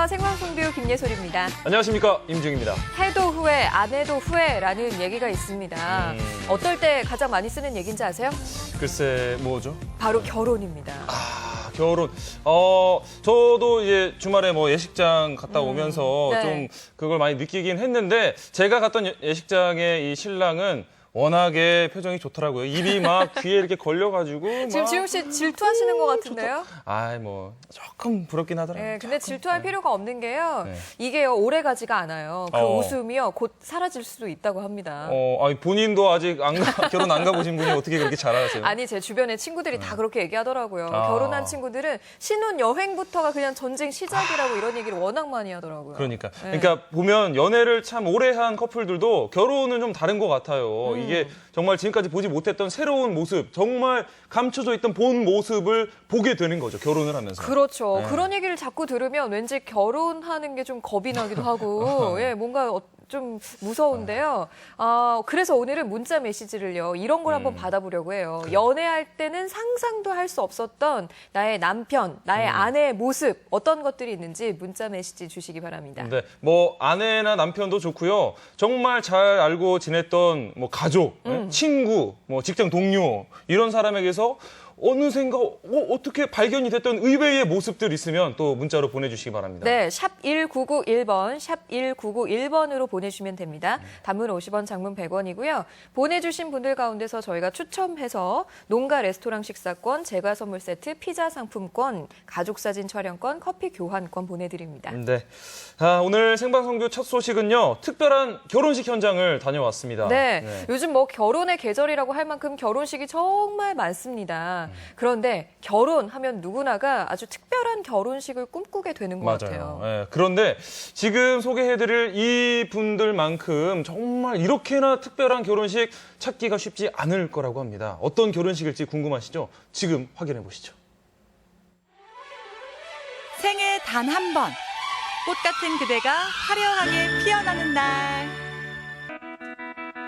안녕하세요. 생방송뷰 김예솔입니다. 안녕하십니까, 임중입니다. 해도 후회, 안 해도 후회라는 얘기가 있습니다. 어떨 때 가장 많이 쓰는 얘기인지 아세요? 글쎄, 뭐죠? 바로 결혼입니다. 결혼. 저도 이제 주말에 뭐 예식장 갔다 오면서 네. 좀 그걸 많이 느끼긴 했는데, 제가 갔던 예식장의 이 신랑은 워낙에 표정이 좋더라고요. 입이 막 귀에 이렇게 걸려가지고. 지금 막 지웅 씨 질투하시는 것 같은데요? 아이, 뭐, 조금 부럽긴 하더라고요. 네, 근데 질투할 필요가 없는 게요. 네. 이게요, 오래 가지가 않아요. 그 어. 웃음이요, 곧 사라질 수도 있다고 합니다. 아니, 본인도 아직 결혼 안 가보신 분이 어떻게 그렇게 잘 알았어요? 아니, 제 주변에 친구들이 다 그렇게 얘기하더라고요. 아. 결혼한 친구들은 신혼 여행부터가 그냥 전쟁 시작이라고 이런 얘기를 워낙 많이 하더라고요. 그러니까. 네. 그러니까 보면 연애를 참 오래 한 커플들도 결혼은 좀 다른 것 같아요. 이게 정말 지금까지 보지 못했던 새로운 모습, 정말 감춰져 있던 본 모습을 보게 되는 거죠. 결혼을 하면서. 그렇죠. 네. 그런 얘기를 자꾸 들으면 왠지 결혼하는 게 좀 겁이 나기도 하고, 예, 뭔가 좀 무서운데요. 그래서 오늘은 문자 메시지를요, 이런 걸 한번 받아보려고 해요. 연애할 때는 상상도 할 수 없었던 나의 남편, 나의 아내의 모습, 어떤 것들이 있는지 문자 메시지 주시기 바랍니다. 네, 뭐 아내나 남편도 좋고요. 정말 잘 알고 지냈던 뭐 가족, 친구, 뭐 직장 동료 이런 사람에게서 어느샌가 어떻게 발견이 됐던 의외의 모습들 있으면 또 문자로 보내주시기 바랍니다. 네, 샵 1991번, 샵 1991번으로 보내주시면 됩니다. 단문 50원, 장문 100원이고요. 보내주신 분들 가운데서 저희가 추첨해서 농가 레스토랑 식사권, 제과 선물 세트, 피자 상품권, 가족사진 촬영권, 커피 교환권 보내드립니다. 네. 오늘 생방송교 첫 소식은요. 특별한 결혼식 현장을 다녀왔습니다. 네, 요즘 뭐 결혼의 계절이라고 할 만큼 결혼식이 정말 많습니다. 그런데 결혼하면 누구나가 아주 특별한 결혼식을 꿈꾸게 되는 것 같아요. 예, 그런데 지금 소개해드릴 이 분들만큼 정말 이렇게나 특별한 결혼식 찾기가 쉽지 않을 거라고 합니다. 어떤 결혼식일지 궁금하시죠? 지금 확인해 보시죠. 생애 단 한 번, 꽃 같은 그대가 화려하게 피어나는 날.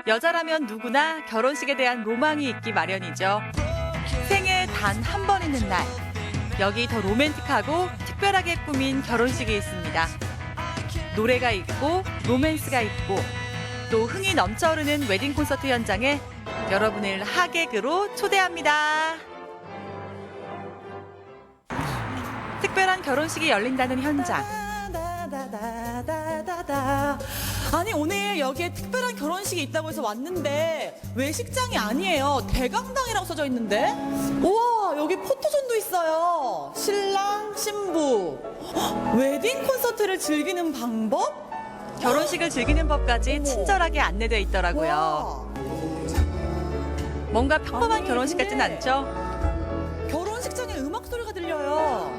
여자라면 누구나 결혼식에 대한 로망이 있기 마련이죠. 생애 단 한 번 있는 날, 여기 더 로맨틱하고 특별하게 꾸민 결혼식이 있습니다. 노래가 있고 로맨스가 있고 또 흥이 넘쳐흐르는 웨딩 콘서트 현장에 여러분을 하객으로 초대합니다. 특별한 결혼식이 열린다는 현장. 아니 오늘 여기에 특별한 결혼식이 있다고 해서 왔는데 외식장이 아니에요. 대강당이라고 써져 있는데. 우와, 여기 포토존도 있어요. 신랑 신부 웨딩 콘서트를 즐기는 방법? 결혼식을 즐기는 법까지 친절하게 안내되어 있더라고요. 와, 뭔가 평범한 아니, 결혼식 같진 근데- 않죠? 결혼식장에 음악 소리가 들려요.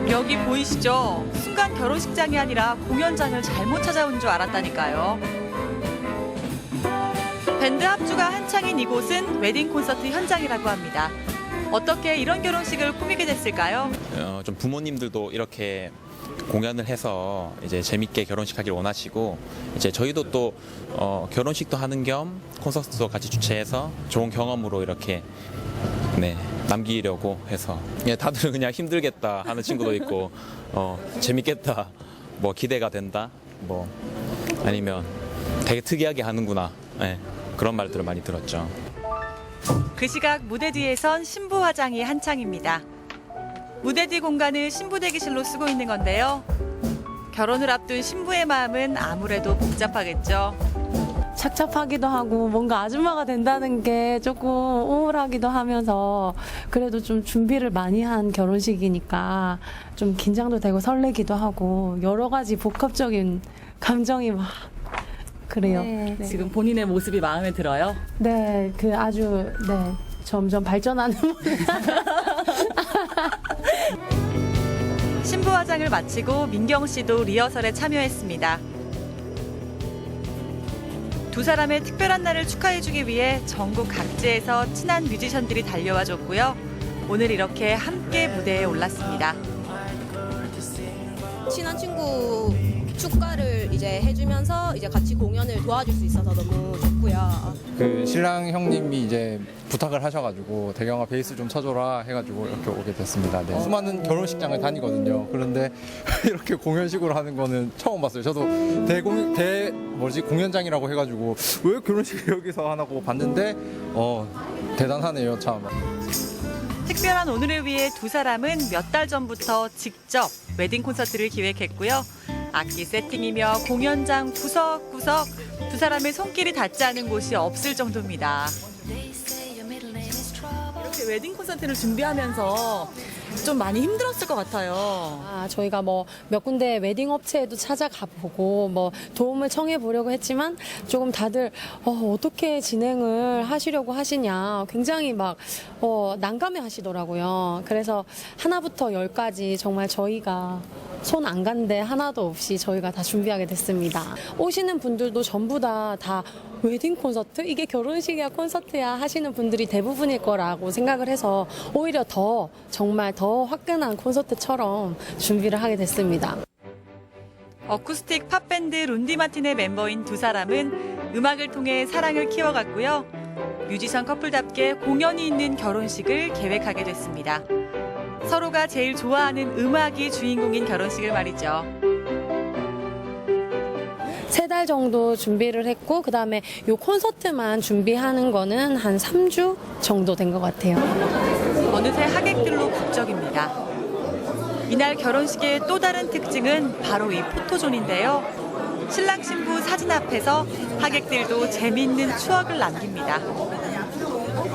여기 보이시죠? 순간 결혼식장이 아니라 공연장을 잘못 찾아온 줄 알았다니까요. 밴드 합주가 한창인 이곳은 웨딩 콘서트 현장이라고 합니다. 어떻게 이런 결혼식을 꾸미게 됐을까요? 좀 부모님들도 이렇게 공연을 해서 이제 재밌게 결혼식 하길 원하시고, 이제 저희도 또 결혼식도 하는 겸 콘서트도 같이 주최해서 좋은 경험으로 이렇게 남기려고 해서, 다들 그냥 힘들겠다 하는 친구도 있고, 재밌겠다, 뭐 기대가 된다, 뭐 아니면 되게 특이하게 하는구나, 그런 말들을 많이 들었죠. 그 시각 무대 뒤에선 신부 화장이 한창입니다. 무대 뒤 공간을 신부 대기실로 쓰고 있는 건데요. 결혼을 앞둔 신부의 마음은 아무래도 복잡하겠죠. 착잡하기도 하고 뭔가 아줌마가 된다는 게 조금 우울하기도 하면서 그래도 좀 준비를 많이 한 결혼식이니까 좀 긴장도 되고 설레기도 하고 여러 가지 복합적인 감정이 막 그래요. 네. 지금 본인의 모습이 마음에 들어요? 네, 그 아주 점점 발전하는 신부 화장을 마치고 민경 씨도 리허설에 참여했습니다. 두 사람의 특별한 날을 축하해주기 위해 전국 각지에서 친한 뮤지션들이 달려와 줬고요. 오늘 이렇게 함께 무대에 올랐습니다. 친한 친구 축가를 이제 해주면서 이제 같이 공연을 도와줄 수 있어서 너무 좋고요. 그 신랑 형님이 이제 부탁을 하셔가지고 대경아 베이스 좀 쳐줘라 해가지고 이렇게 오게 됐습니다. 네. 수많은 결혼식장을 다니거든요. 그런데 이렇게 공연식으로 하는 거는 처음 봤어요. 저도 공연장이라고 해가지고 왜 결혼식을 여기서 하나고 봤는데 대단하네요 참. 특별한 오늘을 위해 두 사람은 몇 달 전부터 직접 웨딩 콘서트를 기획했고요. 악기 세팅이며 공연장 구석구석 두 사람의 손길이 닿지 않은 곳이 없을 정도입니다. 이렇게 웨딩 콘서트를 준비하면서 좀 많이 힘들었을 것 같아요. 저희가 뭐 몇 군데 웨딩 업체에도 찾아가 보고 뭐 도움을 청해 보려고 했지만 조금 다들 어떻게 진행을 하시려고 하시냐 굉장히 막 난감해 하시더라고요. 그래서 하나부터 열까지 정말 저희가 손 안 간 데 하나도 없이 저희가 다 준비하게 됐습니다. 오시는 분들도 전부 다 웨딩 콘서트? 이게 결혼식이야 콘서트야 하시는 분들이 대부분일 거라고 생각을 해서 오히려 정말 더 화끈한 콘서트처럼 준비를 하게 됐습니다. 어쿠스틱 팝밴드 룬디 마틴의 멤버인 두 사람은 음악을 통해 사랑을 키워갔고요. 뮤지션 커플답게 공연이 있는 결혼식을 계획하게 됐습니다. 서로가 제일 좋아하는 음악이 주인공인 결혼식을 말이죠. 3달 정도 준비를 했고 그다음에 요 콘서트만 준비하는 거는 한 3주 정도 된 것 같아요. 어느새 하객들로 북적입니다. 이날 결혼식의 또 다른 특징은 바로 이 포토존인데요. 신랑 신부 사진 앞에서 하객들도 재미있는 추억을 남깁니다.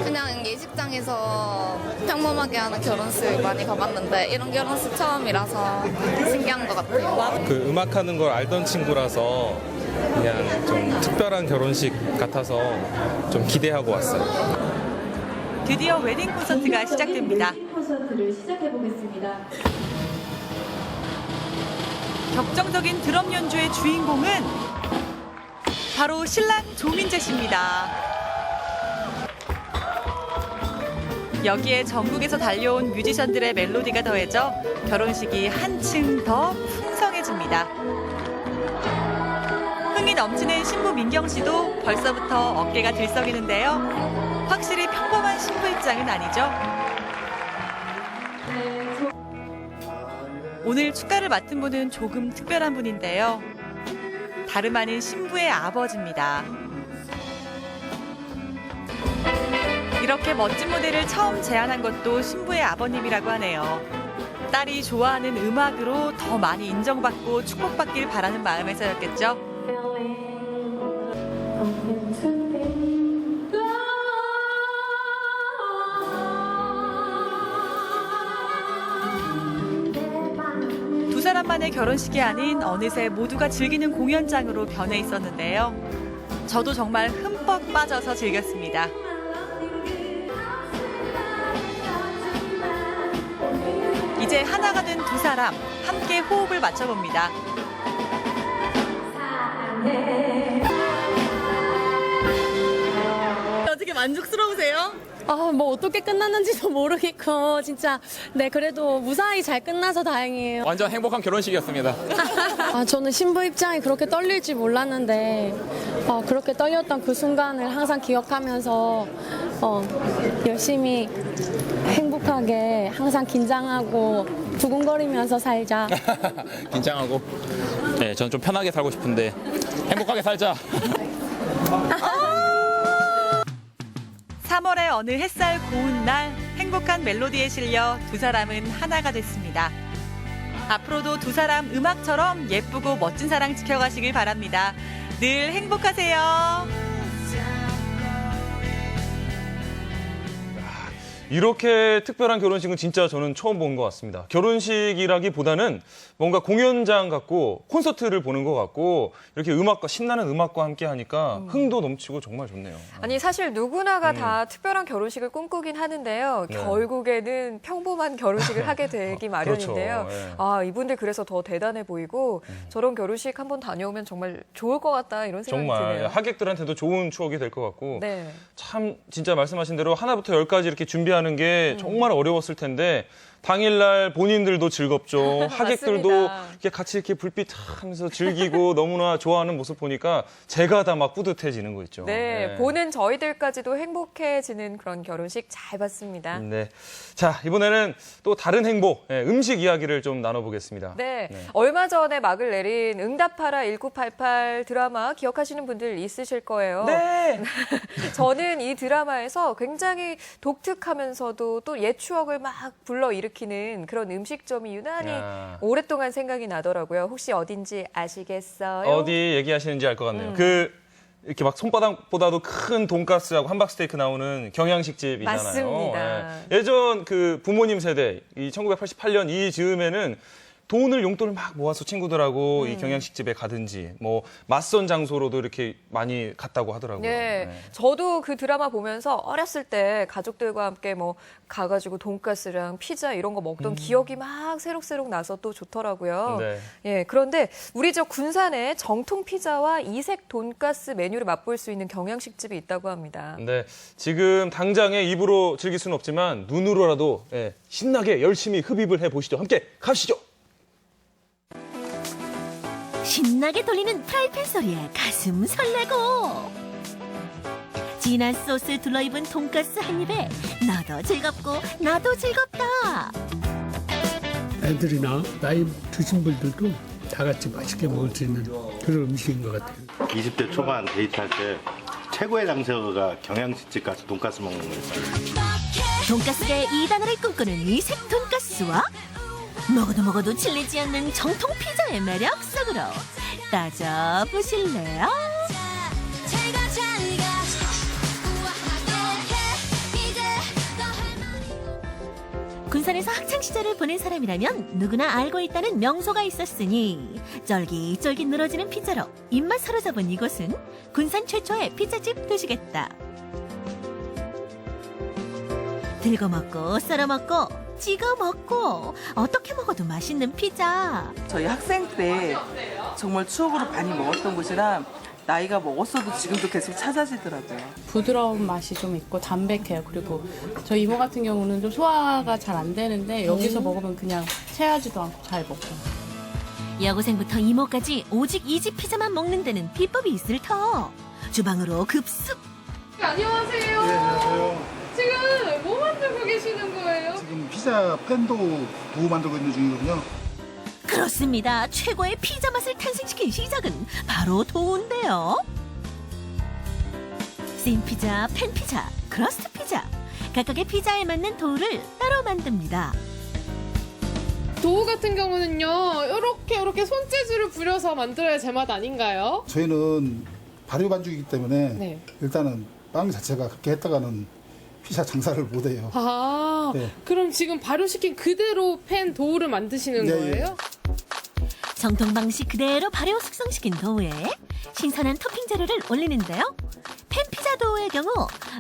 그냥 예식장에서 평범하게 하는 결혼식 많이 가봤는데 이런 결혼식 처음이라서 신기한 것 같아요. 그 음악하는 걸 알던 친구라서 그냥 좀 특별한 결혼식 같아서 좀 기대하고 왔어요. 드디어 웨딩 콘서트가 시작됩니다. 콘서트를 시작해보겠습니다. 격정적인 드럼 연주의 주인공은 바로 신랑 조민재 씨입니다. 여기에 전국에서 달려온 뮤지션들의 멜로디가 더해져 결혼식이 한층 더 풍성해집니다. 흥이 넘치는 신부 민경 씨도 벌써부터 어깨가 들썩이는데요. 확실히 평범한 신부 입장은 아니죠. 오늘 축가를 맡은 분은 조금 특별한 분인데요. 다름 아닌 신부의 아버지입니다. 이렇게 멋진 무대를 처음 제안한 것도 신부의 아버님이라고 하네요. 딸이 좋아하는 음악으로 더 많이 인정받고 축복받길 바라는 마음에서였겠죠. 두 사람만의 결혼식이 아닌 어느새 모두가 즐기는 공연장으로 변해 있었는데요. 저도 정말 흠뻑 빠져서 즐겼습니다. 이제 하나가 된 두 사람 함께 호흡을 맞춰봅니다. 어떻게 만족스러우세요? 뭐 어떻게 끝났는지도 모르겠고 진짜 그래도 무사히 잘 끝나서 다행이에요. 완전 행복한 결혼식이었습니다. 저는 신부 입장이 그렇게 떨릴지 몰랐는데 그렇게 떨렸던 그 순간을 항상 기억하면서 열심히 행복하게 항상 긴장하고 두근거리면서 살자. 긴장하고. 네, 저는 좀 편하게 살고 싶은데 행복하게 살자. 3월의 어느 햇살 고운 날 행복한 멜로디에 실려 두 사람은 하나가 됐습니다. 앞으로도 두 사람 음악처럼 예쁘고 멋진 사랑 지켜가시길 바랍니다. 늘 행복하세요. 이렇게 특별한 결혼식은 진짜 저는 처음 본 것 같습니다. 결혼식이라기보다는 뭔가 공연장 같고 콘서트를 보는 것 같고 이렇게 신나는 음악과 함께 하니까 흥도 넘치고 정말 좋네요. 아니 사실 누구나가 다 특별한 결혼식을 꿈꾸긴 하는데요. 네. 결국에는 평범한 결혼식을 하게 되기 마련인데요. 그렇죠. 네. 이분들 그래서 더 대단해 보이고 저런 결혼식 한번 다녀오면 정말 좋을 것 같다 이런 생각이 정말 드네요. 하객들한테도 좋은 추억이 될 것 같고 네. 참 진짜 말씀하신 대로 하나부터 열까지 이렇게 준비하는 게 정말 어려웠을 텐데 당일날 본인들도 즐겁죠. 하객들도 맞습니다. 이렇게 같이 이렇게 불빛 하면서 즐기고 너무나 좋아하는 모습 보니까 제가 다 막 뿌듯해지는 거 있죠. 네, 보는 저희들까지도 행복해지는 그런 결혼식 잘 봤습니다. 네. 자, 이번에는 또 다른 행복, 음식 이야기를 좀 나눠보겠습니다. 네, 얼마 전에 막을 내린 응답하라 1988 드라마 기억하시는 분들 있으실 거예요. 네. 저는 이 드라마에서 굉장히 독특하면서도 또 옛 추억을 막 불러일으키는 그런 음식점이 유난히 야. 오랫동안 생각이 나더라고요. 혹시 어딘지 아시겠어요? 어디 얘기하시는지 알 것 같네요. 이렇게 막 손바닥보다도 큰 돈가스하고 함박스테이크 나오는 경양식집 있잖아요. 맞습니다. 예전 그 부모님 세대, 이 1988년 이 즈음에는 돈을 용돈을 막 모아서 친구들하고 이 경양식집에 가든지 뭐 맞선 장소로도 이렇게 많이 갔다고 하더라고요. 네, 저도 그 드라마 보면서 어렸을 때 가족들과 함께 뭐 가가지고 돈가스랑 피자 이런 거 먹던 기억이 막 새록새록 나서 또 좋더라고요. 네. 예, 그런데 우리 저 군산에 정통 피자와 이색 돈가스 메뉴를 맛볼 수 있는 경양식집이 있다고 합니다. 네, 지금 당장에 입으로 즐길 수는 없지만 눈으로라도 신나게 열심히 흡입을 해보시죠. 함께 가시죠. 신나게 돌리는 프라이팬 소리에 가슴 설레고 진한 소스 둘러입은 돈가스 한 입에 너도 즐겁고 나도 즐겁다. 애들이나 나이 드신 분들도 다 같이 맛있게 먹을 수 있는 그런 음식인 것 같아요. 20대 초반 데이트할 때 최고의 장소가 경양식집 가서 돈가스 먹는 거였어요. 돈가스계의 2단어를 꿈꾸는 이색 돈가스와 먹어도 질리지 않는 정통 피자의 매력 속으로 따져보실래요? 군산에서 학창시절을 보낸 사람이라면 누구나 알고 있다는 명소가 있었으니 쫄깃쫄깃 늘어지는 피자로 입맛 사로잡은 이곳은 군산 최초의 피자집 되시겠다. 들고 먹고 썰어 먹고 찍어 먹고 어떻게 먹어도 맛있는 피자. 저희 학생 때 정말 추억으로 많이 먹었던 곳이라 나이가 먹었어도 지금도 계속 찾아지더라고요. 부드러운 맛이 좀 있고 담백해요. 그리고 저 이모 같은 경우는 좀 소화가 잘 안 되는데 여기서 먹으면 그냥 체하지도 않고 잘 먹고. 여고생부터 이모까지 오직 이 집 피자만 먹는 데는 비법이 있을 터. 주방으로 급습. 안녕하세요. 네, 안녕하세요. 지금 뭐 만들고 계시는 거예요? 지금 피자 팬도 도우 만들고 있는 중이거든요. 그렇습니다. 최고의 피자 맛을 탄생시킨 시작은 바로 도우인데요. 생 피자, 팬 피자, 크러스트 피자. 각각의 피자에 맞는 도우를 따로 만듭니다. 도우 같은 경우는요, 이렇게 손재주를 부려서 만들어야 제맛 아닌가요? 저희는 발효 반죽이기 때문에 네. 일단은 빵 자체가 그렇게 했다가는 피자 장사를 못해요. 아, 네. 그럼 지금 발효시킨 그대로 팬 도우를 만드시는 네, 거예요? 정통 방식 그대로 발효 숙성시킨 도우에 신선한 토핑 재료를 올리는데요. 팬피자 도우의 경우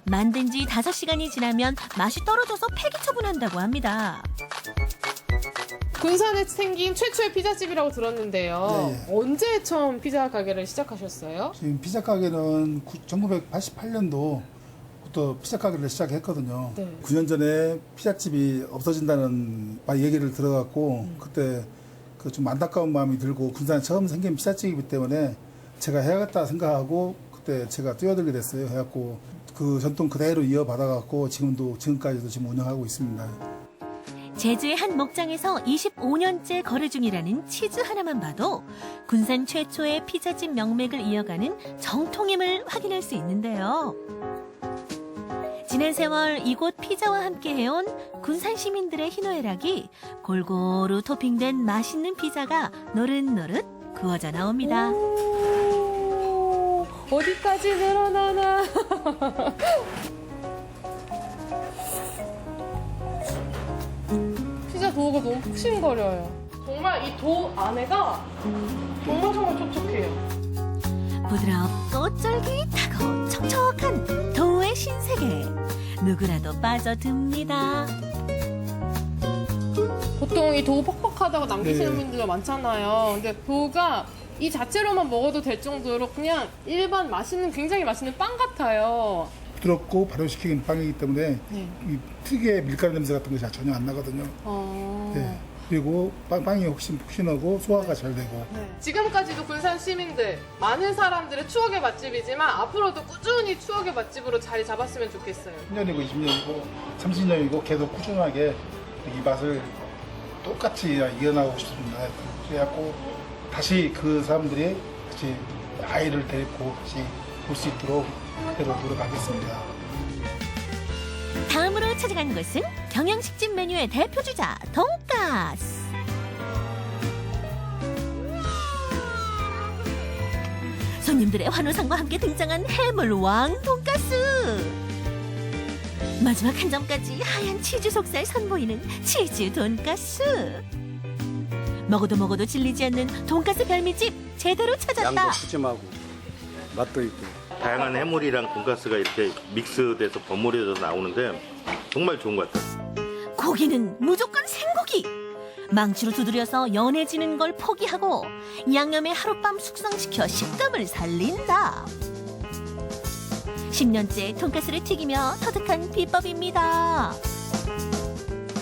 만든 지 5시간이 지나면 맛이 떨어져서 폐기 처분한다고 합니다. 군산에 생긴 최초의 피자집이라고 들었는데요. 네, 언제 처음 피자 가게를 시작하셨어요? 지금 피자 가게는 1988년도부터 피자 가게를 시작했거든요. 네. 9년 전에 피자집이 없어진다는 얘기를 들어갖고 그때 그 좀 안타까운 마음이 들고 군산에 처음 생긴 피자집이기 때문에 제가 해야겠다 생각하고 그때 제가 뛰어들게 됐어요. 해갖고 그 전통 그대로 이어받아갖고 지금까지도 지금 운영하고 있습니다. 제주의 한 목장에서 25년째 거래 중이라는 치즈 하나만 봐도 군산 최초의 피자집 명맥을 이어가는 정통임을 확인할 수 있는데요. 지난 세월 이곳 피자와 함께 해온 군산 시민들의 희노애락이 골고루 토핑된 맛있는 피자가 노릇노릇 구워져 나옵니다. 어디까지 늘어나나. 피자 도우가 너무 푹신거려요. 정말 이 도우 안에가 정말 촉촉해요. 부드럽고 쫄깃하고 촉촉한 도우의 신세계. 누구라도 빠져듭니다. 보통 이 도우 퍽퍽하다고 남기시는 네. 분들 많잖아요. 근데 도우가 이 자체로만 먹어도 될 정도로 그냥 일반 굉장히 맛있는 빵 같아요. 부드럽고 발효시킨 빵이기 때문에 이 특유의 밀가루 냄새 같은 것이 전혀 안 나거든요. 네. 그리고 빵이 훨씬 푹신하고 소화가 잘 되고. 지금까지도 군산 시민들 많은 사람들의 추억의 맛집이지만 앞으로도 꾸준히 추억의 맛집으로 자리 잡았으면 좋겠어요. 10년이고 20년이고 30년이고 계속 꾸준하게 이 맛을 똑같이 이어나가고 싶습니다. 그래갖고 다시 그 사람들이 다시 아이를 데리고 다시 볼 수 있도록 노력하겠습니다. 다음으로 찾아간 곳은 경양식집 메뉴의 대표주자 돈가스. 손님들의 환호성과 함께 등장한 해물왕 돈가스. 마지막 한 점까지 하얀 치즈 속살 선보이는 치즈 돈가스. 먹어도 질리지 않는 돈가스 별미집 제대로 찾았다. 양도 푸짐하고 맛도 있고. 다양한 해물이랑 돈가스가 이렇게 믹스돼서 버무려져서 나오는데 정말 좋은 것 같아요. 고기는 무조건 생고기. 망치로 두드려서 연해지는 걸 포기하고 양념에 하룻밤 숙성시켜 식감을 살린다. 10년째 돈가스를 튀기며 터득한 비법입니다.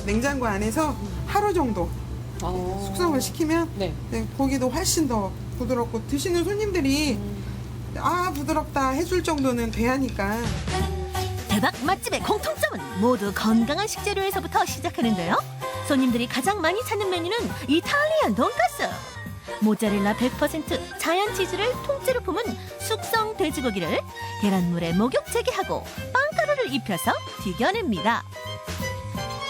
냉장고 안에서 하루 정도 숙성을 시키면 고기도 훨씬 더 부드럽고 드시는 손님들이 부드럽다 해줄 정도는 돼야 하니까. 대박 맛집의 공통점은 모두 건강한 식재료에서부터 시작하는데요. 손님들이 가장 많이 찾는 메뉴는 이탈리안 돈가스. 모짜렐라 100% 자연 치즈를 통째로 품은 숙성 돼지고기를 계란물에 목욕 재개하고 빵가루를 입혀서 튀겨냅니다.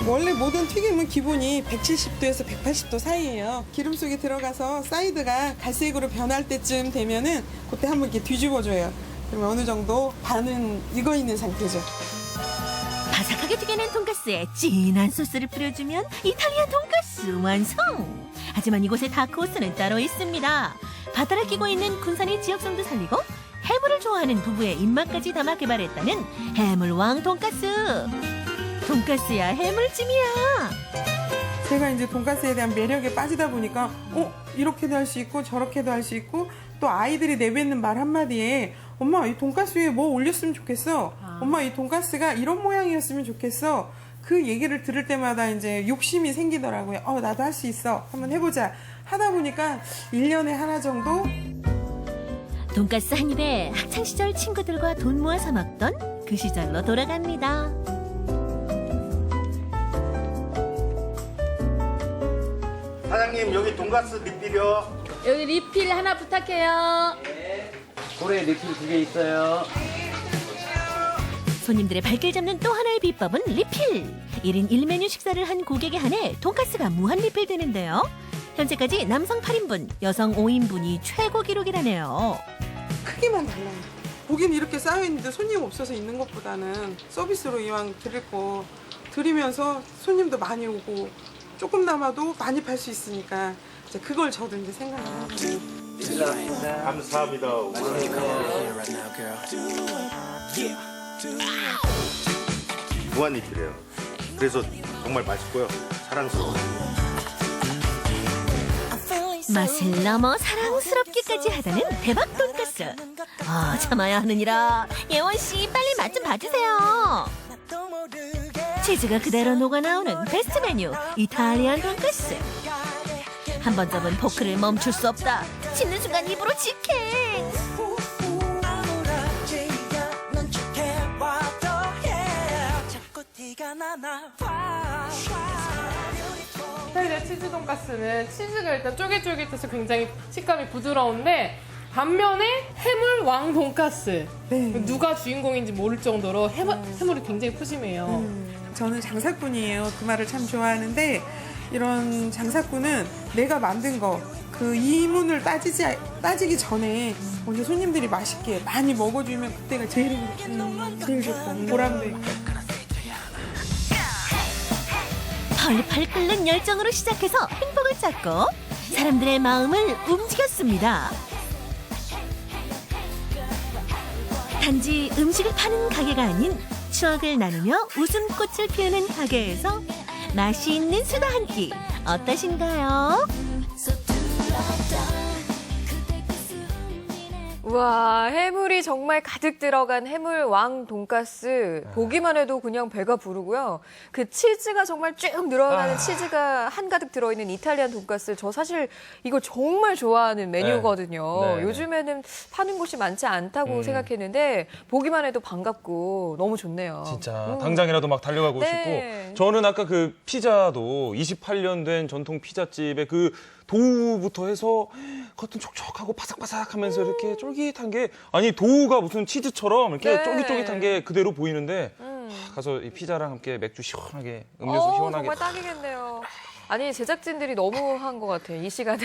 원래 모든 튀김은 기본이 170도에서 180도 사이예요. 기름 속에 들어가서 사이드가 갈색으로 변할 때쯤 되면은 그때 한번 이렇게 뒤집어줘요. 그러면 어느 정도 반은 익어 있는 상태죠. 바삭하게 튀겨낸 돈가스에 진한 소스를 뿌려주면 이탈리안 돈가스 완성! 하지만 이곳의 다크호스는 따로 있습니다. 바다를 끼고 있는 군산의 지역성도 살리고 해물을 좋아하는 부부의 입맛까지 담아 개발했다는 해물왕 돈가스. 돈가스야 해물찜이야. 제가 이제 돈가스에 대한 매력에 빠지다 보니까 이렇게도 할 수 있고 저렇게도 할 수 있고 또 아이들이 내뱉는 말 한마디에 엄마 이 돈가스 위에 뭐 올렸으면 좋겠어. 엄마 이 돈가스가 이런 모양이었으면 좋겠어. 그 얘기를 들을 때마다 이제 욕심이 생기더라고요. 나도 할 수 있어. 한번 해보자. 하다 보니까 1년에 하나 정도. 돈가스 한 입에 학창시절 친구들과 돈 모아서 먹던 그 시절로 돌아갑니다. 사장님 여기 돈가스 리필이요. 여기 리필 하나 부탁해요. 고래 리필 2개 있어요. 손님들의 발길 잡는 또 하나의 비법은 리필. 1인 1메뉴 식사를 한 고객에 한해 돈가스가 무한 리필되는데요. 현재까지 남성 8인분, 여성 5인분이 최고 기록이라네요. 크기만 달라요. 고기는 이렇게 쌓여있는데 손님 없어서 있는 것보다는 서비스로 이왕 드릴 거 드리면서 손님도 많이 오고 조금 남아도 많이 팔 수 있으니까 이제 그걸 저도 이제 생각해요. 감사합니다. 무한 리필이에요. 그래서 정말 맛있고요. 사랑스러워요. 맛을 넘어 사랑스럽기까지 하다는 대박 돈가스. 참아야 하느니라. 예원씨 빨리 맛 좀 봐주세요. 치즈가 그대로 녹아나오는 베스트 메뉴 이탈리안 돈가스. 한 번 접은 포크를 멈출 수 없다. 씹는 순간 입으로 직행. 이탈리아 치즈 돈가스는 치즈가 일단 쫄깃쫄깃해서 굉장히 식감이 부드러운데 반면에 해물 왕 돈가스 누가 주인공인지 모를 정도로 해물이 굉장히 푸짐해요. 저는 장사꾼이에요. 그 말을 참 좋아하는데 이런 장사꾼은 내가 만든 거 그 이문을 따지기 전에 먼저 손님들이 맛있게 많이 먹어주면 그때가 제일 좋고 보람도 있고. 펄펄 끓는 열정으로 시작해서 행복을 찾고 사람들의 마음을 움직였습니다. 단지 음식을 파는 가게가 아닌 추억을 나누며 웃음꽃을 피우는 가게에서 맛이 있는 수다 한 끼 어떠신가요? 와, 해물이 정말 가득 들어간 해물 왕 돈가스. 보기만 해도 그냥 배가 부르고요. 그 치즈가 정말 쭉 늘어나는 치즈가 한가득 들어있는 이탈리안 돈가스. 저 사실 이거 정말 좋아하는 메뉴거든요. 네. 네. 요즘에는 파는 곳이 많지 않다고 생각했는데 보기만 해도 반갑고 너무 좋네요. 진짜 당장이라도 막 달려가고 네. 싶고. 저는 아까 그 피자도 28년 된 전통 피자집의 그 도우부터 해서 겉은 촉촉하고 바삭바삭하면서 이렇게 쫄깃한 게 아니 도우가 무슨 치즈처럼 이렇게 네. 쫄깃쫄깃한 게 그대로 보이는데 가서 이 피자랑 함께 맥주 시원하게 음료수 시원하게 정말 딱이겠네요. 아니 제작진들이 너무 한 것 같아요. 이 시간에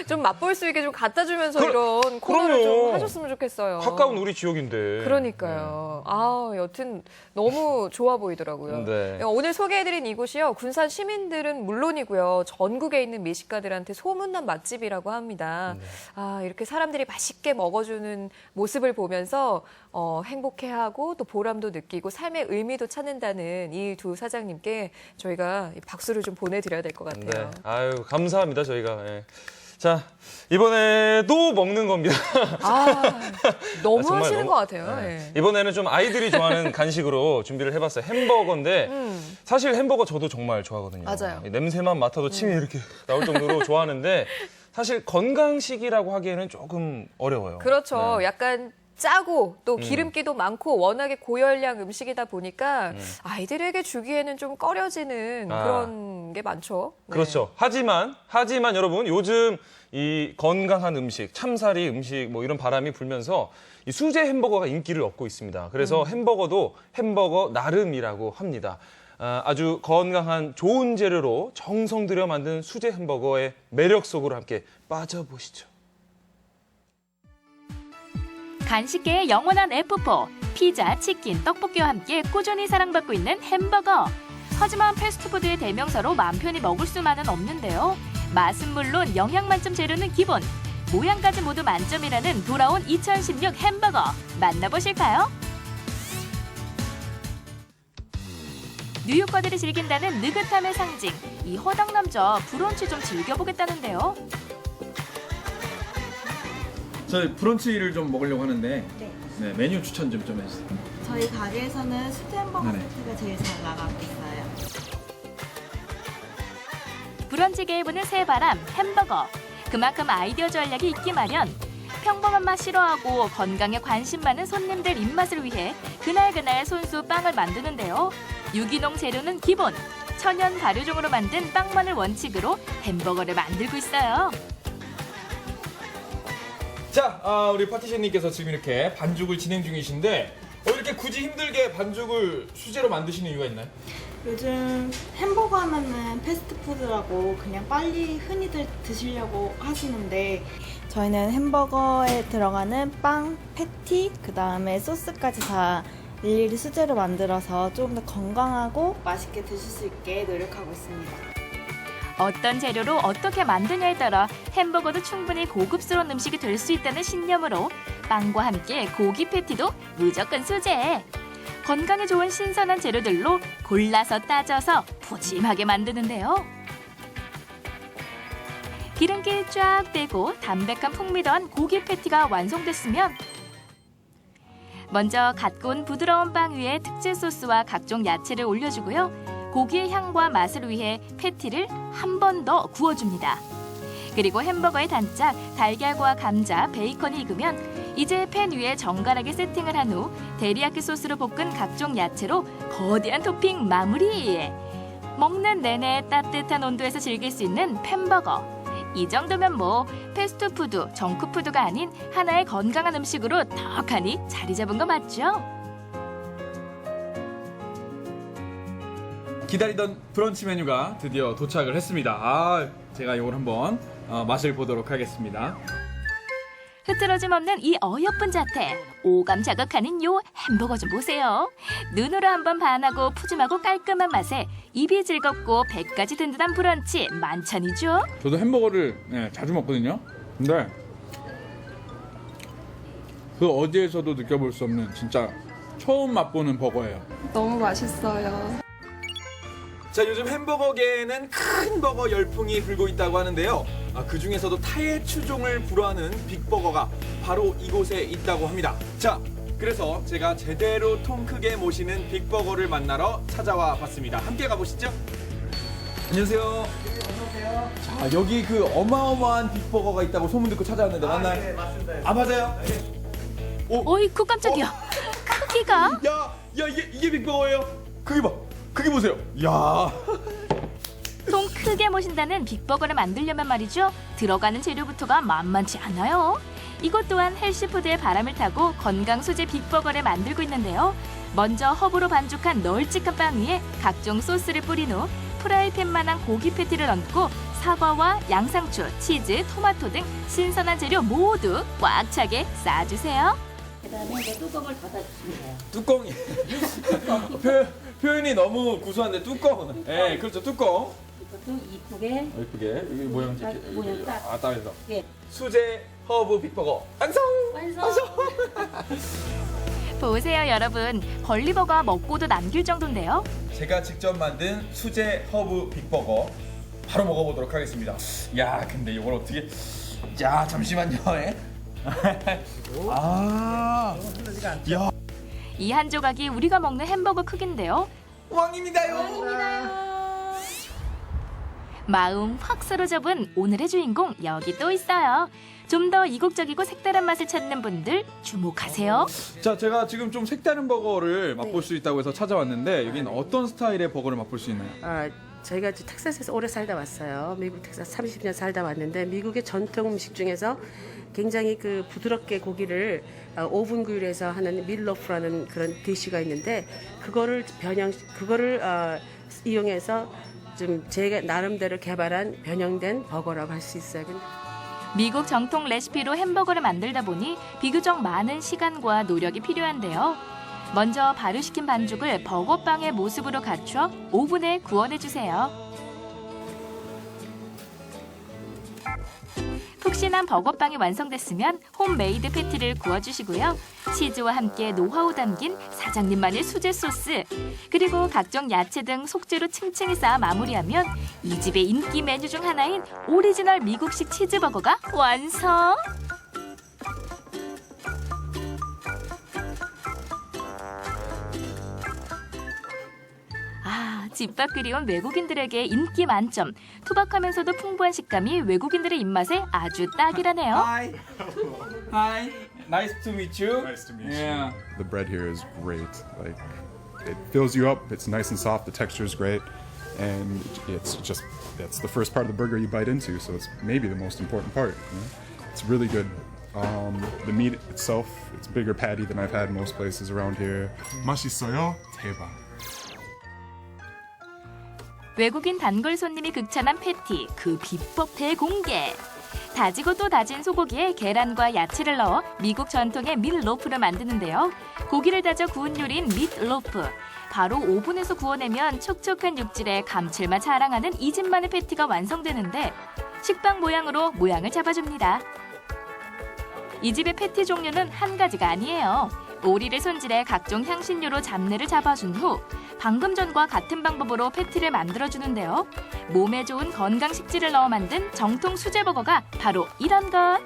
좀 맛볼 수 있게 좀 갖다 주면서 이런 코너를 그럼요. 좀 하셨으면 좋겠어요. 가까운 우리 지역인데. 그러니까요. 아, 여튼 너무 좋아 보이더라고요. 네. 오늘 소개해드린 이곳이요. 군산 시민들은 물론이고요. 전국에 있는 미식가들한테 소문난 맛집이라고 합니다. 아, 이렇게 사람들이 맛있게 먹어주는 모습을 보면서 행복해하고 또 보람도 느끼고 삶의 의미도 찾는다는 이 두 사장님께 저희가 박수를 좀 보내드려야 될 것 같아요. 네. 아유, 감사합니다, 저희가. 예. 자, 이번에도 먹는 겁니다. 너무 정말 하시는 너무- 것 같아요. 네. 예. 이번에는 좀 아이들이 좋아하는 간식으로 준비를 해봤어요. 햄버거인데 사실 햄버거 저도 정말 좋아하거든요. 맞아요. 이 냄새만 맡아도 침이 이렇게 나올 정도로 좋아하는데 사실 건강식이라고 하기에는 조금 어려워요. 그렇죠. 네. 약간 짜고 또 기름기도 많고 워낙에 고열량 음식이다 보니까 아이들에게 주기에는 좀 꺼려지는 그런 게 많죠. 네. 그렇죠. 하지만 여러분 요즘 이 건강한 음식, 참사리 음식 뭐 이런 바람이 불면서 이 수제 햄버거가 인기를 얻고 있습니다. 그래서 햄버거도 햄버거 나름이라고 합니다. 아주 건강한 좋은 재료로 정성 들여 만든 수제 햄버거의 매력 속으로 함께 빠져보시죠. 간식계의 영원한 F4, 피자, 치킨, 떡볶이와 함께 꾸준히 사랑받고 있는 햄버거. 하지만 패스트푸드의 대명사로 맘 편히 먹을 수만은 없는데요. 맛은 물론 영양 만점 재료는 기본. 모양까지 모두 만점이라는 돌아온 2016 햄버거. 만나보실까요? 뉴요커들이 즐긴다는 느긋함의 상징. 이 허당 남자 브런치 좀 즐겨보겠다는데요. 저희 브런치를 좀 먹으려고 하는데 네, 메뉴 추천 좀 해주세요. 저희 가게에서는 수제 햄버거 네네. 세트가 제일 잘 나가고 있어요. 브런치계에 부는 새바람, 햄버거. 그만큼 아이디어 전략이 있기 마련. 평범한 맛 싫어하고 건강에 관심 많은 손님들 입맛을 위해 그날 손수 빵을 만드는데요. 유기농 재료는 기본. 천연 발효종으로 만든 빵만을 원칙으로 햄버거를 만들고 있어요. 자, 우리 파티션님께서 지금 이렇게 반죽을 진행 중이신데 이렇게 굳이 힘들게 반죽을 수제로 만드시는 이유가 있나요? 요즘 햄버거 하면은 패스트푸드라고 그냥 빨리 흔히들 드시려고 하시는데 저희는 햄버거에 들어가는 빵, 패티, 그 다음에 소스까지 다 일일이 수제로 만들어서 조금 더 건강하고 맛있게 드실 수 있게 노력하고 있습니다. 어떤 재료로 어떻게 만드냐에 따라 햄버거도 충분히 고급스러운 음식이 될 수 있다는 신념으로 빵과 함께 고기 패티도 무조건 수제. 건강에 좋은 신선한 재료들로 골라서 따져서 푸짐하게 만드는데요. 기름기 쫙 빼고 담백한 풍미 더한 고기 패티가 완성됐으면 먼저 갓 구운 부드러운 빵 위에 특제 소스와 각종 야채를 올려주고요. 고기의 향과 맛을 위해 패티를 한 번 더 구워줍니다. 그리고 햄버거의 단짝, 달걀과 감자, 베이컨이 익으면 이제 팬 위에 정갈하게 세팅을 한 후 데리야끼 소스로 볶은 각종 야채로 거대한 토핑 마무리! 먹는 내내 따뜻한 온도에서 즐길 수 있는 햄버거. 이 정도면 뭐 패스트푸드, 정크푸드가 아닌 하나의 건강한 음식으로 턱하니 자리 잡은 거 맞죠? 기다리던 브런치 메뉴가 드디어 도착을 했습니다. 제가 이걸 한번 맛을 보도록 하겠습니다. 흐트러짐 없는 이 어여쁜 자태, 오감 자극하는 요 햄버거 좀 보세요. 눈으로 한번 반하고 푸짐하고 깔끔한 맛에 입이 즐겁고 배까지 든든한 브런치 만찬이죠. 저도 햄버거를 자주 먹거든요. 근데 그 어디에서도 느껴볼 수 없는 진짜 처음 맛보는 버거예요. 너무 맛있어요. 자, 요즘 햄버거계에는 큰 버거 열풍이 불고 있다고 하는데요. 그 중에서도 타의 추종을 불허하는 빅버거가 바로 이곳에 있다고 합니다. 자, 그래서 제가 제대로 통 크게 모시는 빅버거를 만나러 찾아와 봤습니다. 함께 가보시죠. 안녕하세요. 자, 여기 그 어마어마한 빅버거가 있다고 소문 듣고 찾아왔는데 맞나요? 네, 맞습니다. 아, 맞아요? 어이쿠 깜짝이야. 크기가? 야, 이게 빅버거예요? 크기 봐. 크기 보세요. 야. 통 크게 모신다는 빅버거를 만들려면 말이죠. 들어가는 재료부터가 만만치 않아요. 이것 또한 헬시푸드의 바람을 타고 건강 소재 빅버거를 만들고 있는데요. 먼저 허브로 반죽한 널찍한 빵 위에 각종 소스를 뿌린 후 프라이팬만한 고기 패티를 얹고 사과와 양상추, 치즈, 토마토 등 신선한 재료 모두 꽉 차게 싸주세요. 그다음에 이제 뚜껑을 닫아주시면 돼요. 뚜껑이 표현이 너무 구수한데 뚜껑. 네, 그렇죠. 뚜껑. 이것도 이쁘게. 예쁘게 여기 모양 딱, 모양 딱. 따라서. 예. 수제 허브 빅버거 완성. 보세요 여러분, 벌리버거 먹고도 남길 정도인데요. 제가 직접 만든 수제 허브 빅버거 바로 먹어보도록 하겠습니다. 야, 근데 이걸 어떻게? 야, 잠시만요. 아, 야, 이 한 조각이 우리가 먹는 햄버거 크기인데요. 왕입니다요. 마음 확 사로잡은 오늘의 주인공 여기 또 있어요. 좀 더 이국적이고 색다른 맛을 찾는 분들 주목하세요. 자, 제가 지금 좀 색다른 버거를 맛볼 수 있다고 해서 찾아왔는데 여기는 어떤 스타일의 버거를 맛볼 수 있나요? 저희가 이제 텍사스에서 오래 살다 왔어요. 미국 텍사스 30년 살다 왔는데 미국의 전통 음식 중에서 굉장히 그 부드럽게 고기를 오븐 그릴에서 하는 밀로프라는 그런 디시가 있는데 그거를 이용해서 좀 제가 나름대로 개발한 변형된 버거라고 할 수 있어요. 미국 정통 레시피로 햄버거를 만들다 보니 비교적 많은 시간과 노력이 필요한데요. 먼저 발효시킨 반죽을 버거빵의 모습으로 갖춰 오븐에 구워내주세요. 푹신한 버거빵이 완성됐으면 홈메이드 패티를 구워주시고요. 치즈와 함께 노하우 담긴 사장님만의 수제 소스, 그리고 각종 야채 등 속재료 층층이 쌓아 마무리하면 이 집의 인기 메뉴 중 하나인 오리지널 미국식 치즈버거가 완성! 집밥 그리운 외국인들에게 인기 만점, 투박하면서도 풍부한 식감이 외국인들의 입맛에 아주 딱이라네요. Hi, nice to meet you. Nice to meet Yeah. you. The bread here is great. Like, it fills you up. It's nice and soft. The texture is great, and it's the first part of the burger you bite into. So it's maybe the most important part. You know? It's really good. The meat itself, it's a bigger patty than I've had most places around here. 맛있어요. 대박. 외국인 단골 손님이 극찬한 패티, 그 비법 대공개. 다지고 또 다진 소고기에 계란과 야채를 넣어 미국 전통의 밀로프를 만드는데요. 고기를 다져 구운 요리인 밑로프. 바로 오븐에서 구워내면 촉촉한 육질에 감칠맛 자랑하는 이 집만의 패티가 완성되는데 식빵 모양으로 모양을 잡아줍니다. 이 집의 패티 종류는 한 가지가 아니에요. 오리를 손질해 각종 향신료로 잡내를 잡아준 후 방금 전과 같은 방법으로 패티를 만들어주는데요. 몸에 좋은 건강식질을 넣어 만든 정통 수제버거가 바로 이런 것.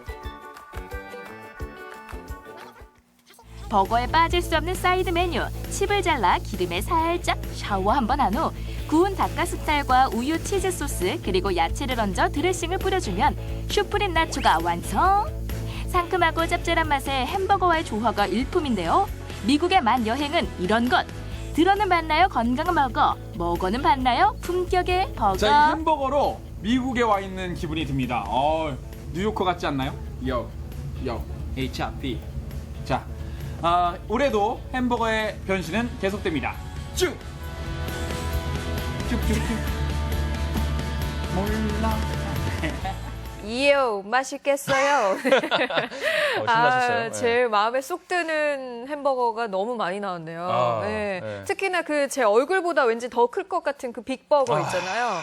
버거에 빠질 수 없는 사이드 메뉴, 칩을 잘라 기름에 살짝 샤워 한번 한 후 구운 닭가슴살과 우유 치즈 소스 그리고 야채를 얹어 드레싱을 뿌려주면 슈프림 나초가 완성! 상큼하고 짭짤한 맛의 햄버거와의 조화가 일품인데요. 미국의 맛 여행은 이런 것. 들어는 봤나요? 건강한 버거. 먹어는 봤나요? 품격의 버거. 자, 이 햄버거로 미국에 와 있는 기분이 듭니다. 뉴요커 같지 않나요? 요, HRP. 자, 올해도 햄버거의 변신은 계속됩니다. 쭉! 쭉쭉쭉. 몰라. 이요, 맛있겠어요. 신나셨어요. 제 마음에 쏙 드는 햄버거가 너무 많이 나왔네요. 네. 네. 특히나 그 제 얼굴보다 왠지 더 클 것 같은 그 빅버거 있잖아요.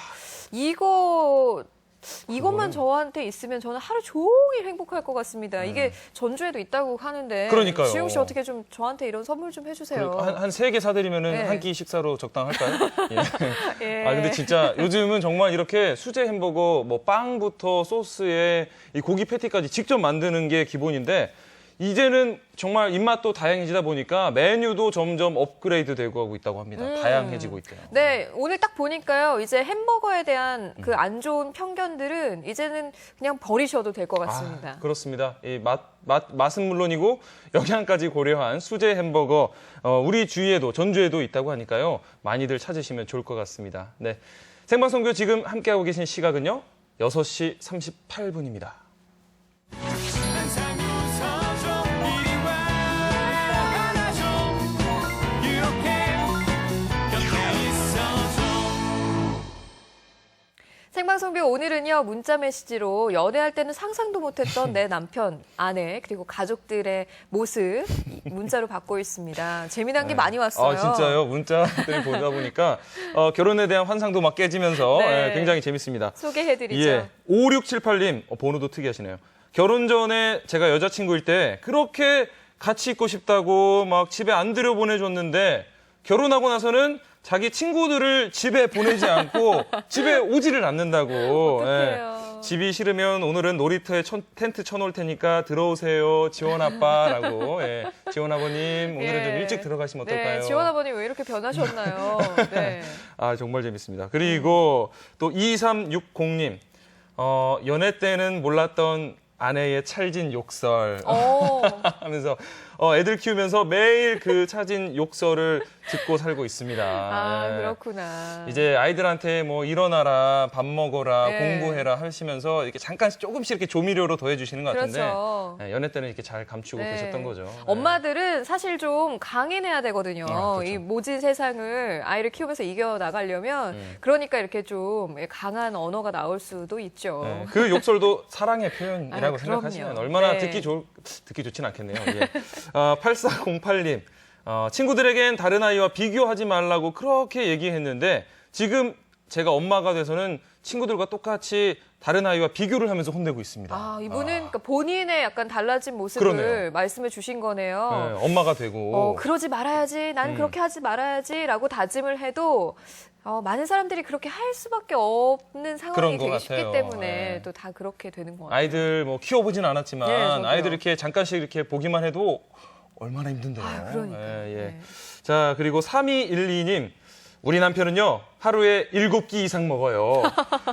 이거 이것만 저한테 있으면 저는 하루 종일 행복할 것 같습니다. 이게 전주에도 있다고 하는데. 그러니까요. 지용 씨 어떻게 좀 저한테 이런 선물 좀 해주세요. 한 3개 사드리면은 네. 한 끼 식사로 적당할까요? 예. 예. 아, 근데 진짜 요즘은 정말 이렇게 수제 햄버거, 뭐 빵부터 소스에 이 고기 패티까지 직접 만드는 게 기본인데, 이제는 정말 입맛도 다양해지다 보니까 메뉴도 점점 업그레이드 되고 하고 있다고 합니다. 다양해지고 있대요. 네, 오늘 딱 보니까요. 이제 햄버거에 대한 그 안 좋은 편견들은 이제는 그냥 버리셔도 될 것 같습니다. 그렇습니다. 이 맛은 물론이고 영양까지 고려한 수제 햄버거, 우리 주위에도 전주에도 있다고 하니까요. 많이들 찾으시면 좋을 것 같습니다. 네, 생방송교 지금 함께하고 계신 시각은요. 6시 38분입니다. 생방송비 오늘은요, 문자 메시지로 연애할 때는 상상도 못했던 내 남편, 아내, 그리고 가족들의 모습 문자로 받고 있습니다. 재미난 게 많이 왔어요. 진짜요? 문자들 보다 보니까 결혼에 대한 환상도 막 깨지면서 네. 굉장히 재밌습니다. 소개해드리죠. 예, 5678님, 번호도 특이하시네요. 결혼 전에 제가 여자친구일 때 그렇게 같이 있고 싶다고 막 집에 안 들여보내줬는데 결혼하고 나서는 자기 친구들을 집에 보내지 않고 집에 오지를 않는다고. 어떡해요. 집이 싫으면 오늘은 놀이터에 텐트 쳐놓을 테니까 들어오세요, 지원 아빠라고. 예. 지원 아버님, 오늘은 좀 일찍 들어가시면 어떨까요? 네, 지원 아버님 왜 이렇게 변하셨나요? 네. 아, 정말 재밌습니다. 그리고 또 2360님, 연애 때는 몰랐던 아내의 찰진 욕설 하면서 애들 키우면서 매일 그 찰진 욕설을 듣고 살고 있습니다. 아, 예. 그렇구나. 이제 아이들한테 뭐 일어나라, 밥 먹어라, 네. 공부해라 하시면서 이렇게 잠깐씩 조금씩 이렇게 조미료로 더해주시는 것 같은데 그렇죠. 연애 때는 이렇게 잘 감추고 네. 계셨던 거죠. 엄마들은 사실 좀 강인해야 되거든요. 그렇죠. 이 모진 세상을 아이를 키우면서 이겨 나가려면 그러니까 이렇게 좀 강한 언어가 나올 수도 있죠. 네, 그 욕설도 사랑의 표현이라고 아유, 생각하시면 그럼요. 얼마나 네. 듣기 좋진 않겠네요. 예. 8408님, 친구들에겐 다른 아이와 비교하지 말라고 그렇게 얘기했는데 지금 제가 엄마가 돼서는 친구들과 똑같이 다른 아이와 비교를 하면서 혼내고 있습니다. 아, 이분은 그러니까 본인의 약간 달라진 모습을 그러네요. 말씀해 주신 거네요. 네, 엄마가 되고. 그러지 말아야지, 난 그렇게 하지 말아야지라고 다짐을 해도 많은 사람들이 그렇게 할 수밖에 없는 상황이 그런 것 되기 쉽기 같아요. 때문에 네. 또 다 그렇게 되는 것 같아요. 아이들 뭐 키워보진 않았지만 네, 저도요. 아이들 이렇게 잠깐씩 이렇게 보기만 해도 얼마나 힘든데요. 그러니까. 예, 예. 네. 자, 그리고 3212님. 우리 남편은요, 하루에 7끼 이상 먹어요.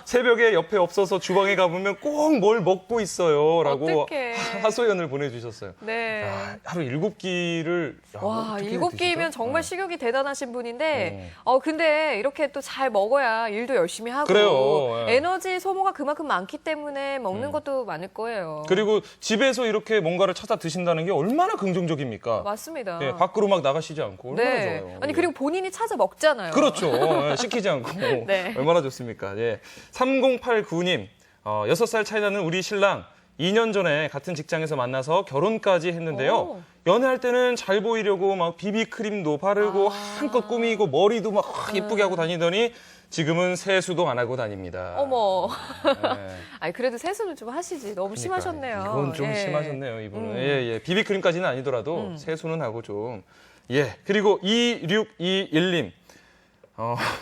새벽에 옆에 없어서 주방에 가보면 꼭 뭘 먹고 있어요. 라고 어떡해. 하소연을 보내주셨어요. 네. 야, 하루 7끼를. 와, 7끼면 정말 식욕이 대단하신 분인데, 근데 이렇게 또 잘 먹어야 일도 열심히 하고, 그래요. 예. 에너지 소모가 그만큼 많기 때문에 먹는 것도 많을 거예요. 그리고 집에서 이렇게 뭔가를 찾아 드신다는 게 얼마나 긍정적입니까? 맞습니다. 예, 밖으로 막 나가시지 않고 얼마나 네. 좋아요. 아니, 그리고 본인이 찾아 먹잖아요. 그렇죠. 예, 시키지 않고. 네. 얼마나 좋습니까? 예. 3089님, 6살 차이 나는 우리 신랑 2년 전에 같은 직장에서 만나서 결혼까지 했는데요. 연애할 때는 잘 보이려고 막 비비크림도 바르고 한껏 꾸미고 머리도 막 예쁘게 하고 다니더니 지금은 세수도 안 하고 다닙니다. 어머. 네. 아니, 그래도 세수는 좀 하시지. 너무 심하셨네요. 이건 좀 예. 심하셨네요, 이분은. 예. 비비크림까지는 아니더라도 세수는 하고 좀. 예. 그리고 2621님.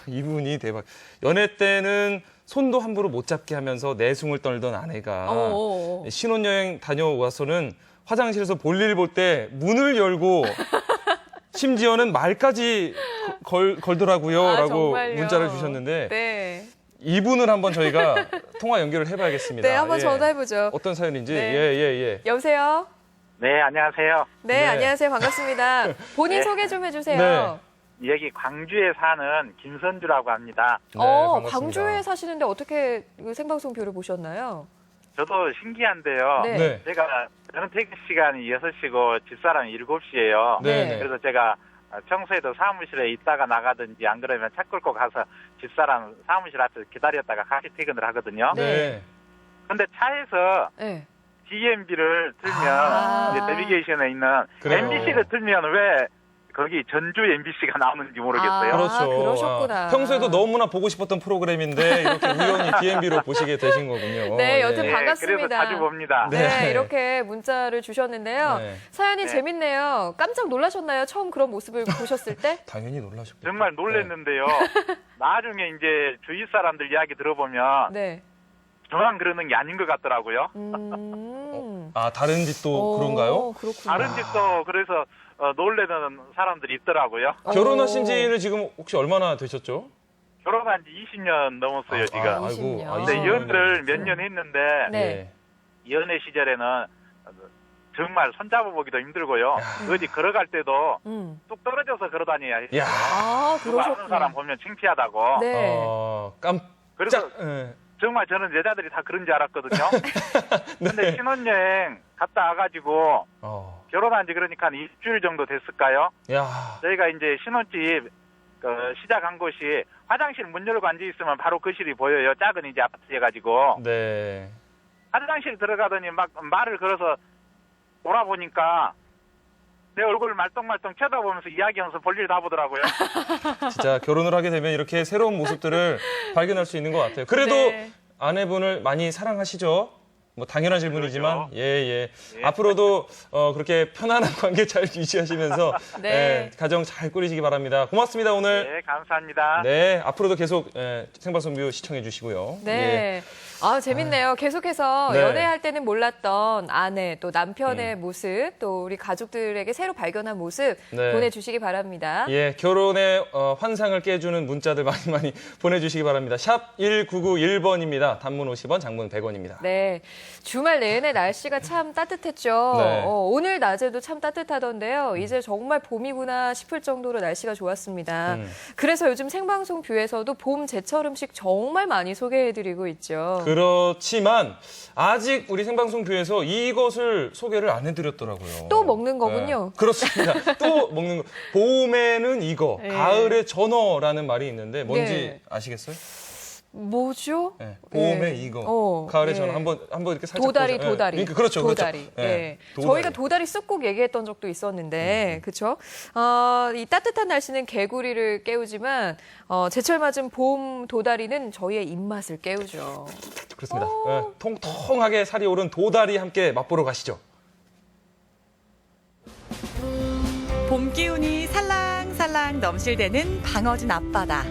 이분이 대박. 연애 때는 손도 함부로 못 잡게 하면서 내숭을 떨던 아내가 신혼여행 다녀와서는 화장실에서 볼일 볼 때 문을 열고 심지어는 말까지 걸더라고요. 라고 정말요? 문자를 주셨는데 네. 이분을 한번 저희가 통화 연결을 해봐야겠습니다. 네, 한번 예. 전화해보죠. 어떤 사연인지. 네. 예. 여보세요? 네, 안녕하세요. 네, 안녕하세요. 반갑습니다. 본인 네. 소개 좀 해주세요. 네. 여기 광주에 사는 김선주라고 합니다. 반갑습니다. 광주에 사시는데 어떻게 생방송표를 보셨나요? 저도 신기한데요. 네. 저는 퇴근 시간이 6시고 집사람이 7시예요. 네. 그래서 제가 평소에도 사무실에 있다가 나가든지 안 그러면 차 끌고 가서 집사람 사무실 앞에서 기다렸다가 같이 퇴근을 하거든요. 네. 근데 차에서 네. DMB를 틀면 이제 내비게이션에 있는 그래요. MBC를 틀면 왜 거기 전주 MBC가 나오는지 모르겠어요. 그렇죠. 그러셨구나. 평소에도 너무나 보고 싶었던 프로그램인데 이렇게 우연히 DMB로 보시게 되신 거군요. 네, 여튼 예. 반갑습니다. 그래서 자주 봅니다. 네, 이렇게 문자를 주셨는데요. 네. 사연이 재밌네요. 깜짝 놀라셨나요? 처음 그런 모습을 보셨을 때? 당연히 놀라셨고. 정말 놀랐는데요. 나중에 이제 주위 사람들 이야기 들어보면 네. 저만 그러는 게 아닌 것 같더라고요. 아, 다른 집도 그런가요? 그렇구나. 다른 집도 그래서 놀래는 사람들이 있더라고요. 결혼하신 지는 지금 혹시 얼마나 되셨죠? 결혼한 지 20년 넘었어요, 지금. 아이고, 근데 연애를 몇 년 했는데 네. 연애 시절에는 정말 손잡아보기도 힘들고요. 어디 걸어갈 때도 뚝 떨어져서 걸어다녀야 했어요. 누가 아는 사람 보면 창피하다고. 네. 깜짝. 그래서 정말 저는 여자들이 다 그런 줄 알았거든요. 근데 신혼여행 갔다 와가지고 결혼한 지 그러니까 한 일주일 정도 됐을까요? 야. 저희가 이제 신혼집 시작한 곳이 화장실 문 열고 앉아있으면 바로 거실이 보여요. 작은 이제 아파트여가지고. 네. 화장실 들어가더니 막 말을 걸어서 돌아보니까 내 얼굴을 말똥말똥 쳐다보면서 이야기하면서 볼일 다 보더라고요. 진짜 결혼을 하게 되면 이렇게 새로운 모습들을 발견할 수 있는 것 같아요. 그래도 네. 아내분을 많이 사랑하시죠? 뭐 당연한 질문이지만 예. 앞으로도 그렇게 편안한 관계 잘 유지하시면서 네. 가정 잘 꾸리시기 바랍니다. 고맙습니다 오늘. 네, 감사합니다. 네, 앞으로도 계속 생방송 뷰 시청해 주시고요. 네. 아, 재밌네요. 계속해서 네. 연애할 때는 몰랐던 아내, 또 남편의 모습, 또 우리 가족들에게 새로 발견한 모습 네. 보내주시기 바랍니다. 예, 결혼의 환상을 깨주는 문자들 많이 보내주시기 바랍니다. 샵 1991번입니다. 단문 50원, 장문 100원입니다. 네. 주말 내내 날씨가 참 따뜻했죠. 네. 오늘 낮에도 참 따뜻하던데요. 이제 정말 봄이구나 싶을 정도로 날씨가 좋았습니다. 그래서 요즘 생방송 뷰에서도 봄 제철 음식 정말 많이 소개해드리고 있죠. 그렇지만 아직 우리 생방송 뷰에서 이것을 소개를 안 해드렸더라고요. 또 먹는 거군요. 네, 그렇습니다. 또 먹는 거. 봄에는 이거, 네. 가을에 전어라는 말이 있는데 뭔지 네. 아시겠어요? 뭐죠? 네, 봄에 이거, 가을에 전어 한번 이렇게 살짝 도다리. 그러니까 그렇죠. 도다리. 네, 네. 도다리. 저희가 도다리 쑥국 얘기했던 적도 있었는데, 그렇죠? 이 따뜻한 날씨는 개구리를 깨우지만 제철 맞은 봄 도다리는 저희의 입맛을 깨우죠. 그렇습니다. 네, 통통하게 살이 오른 도다리 함께 맛보러 가시죠. 봄 기운이 살랑살랑 넘실대는 방어진 앞바다.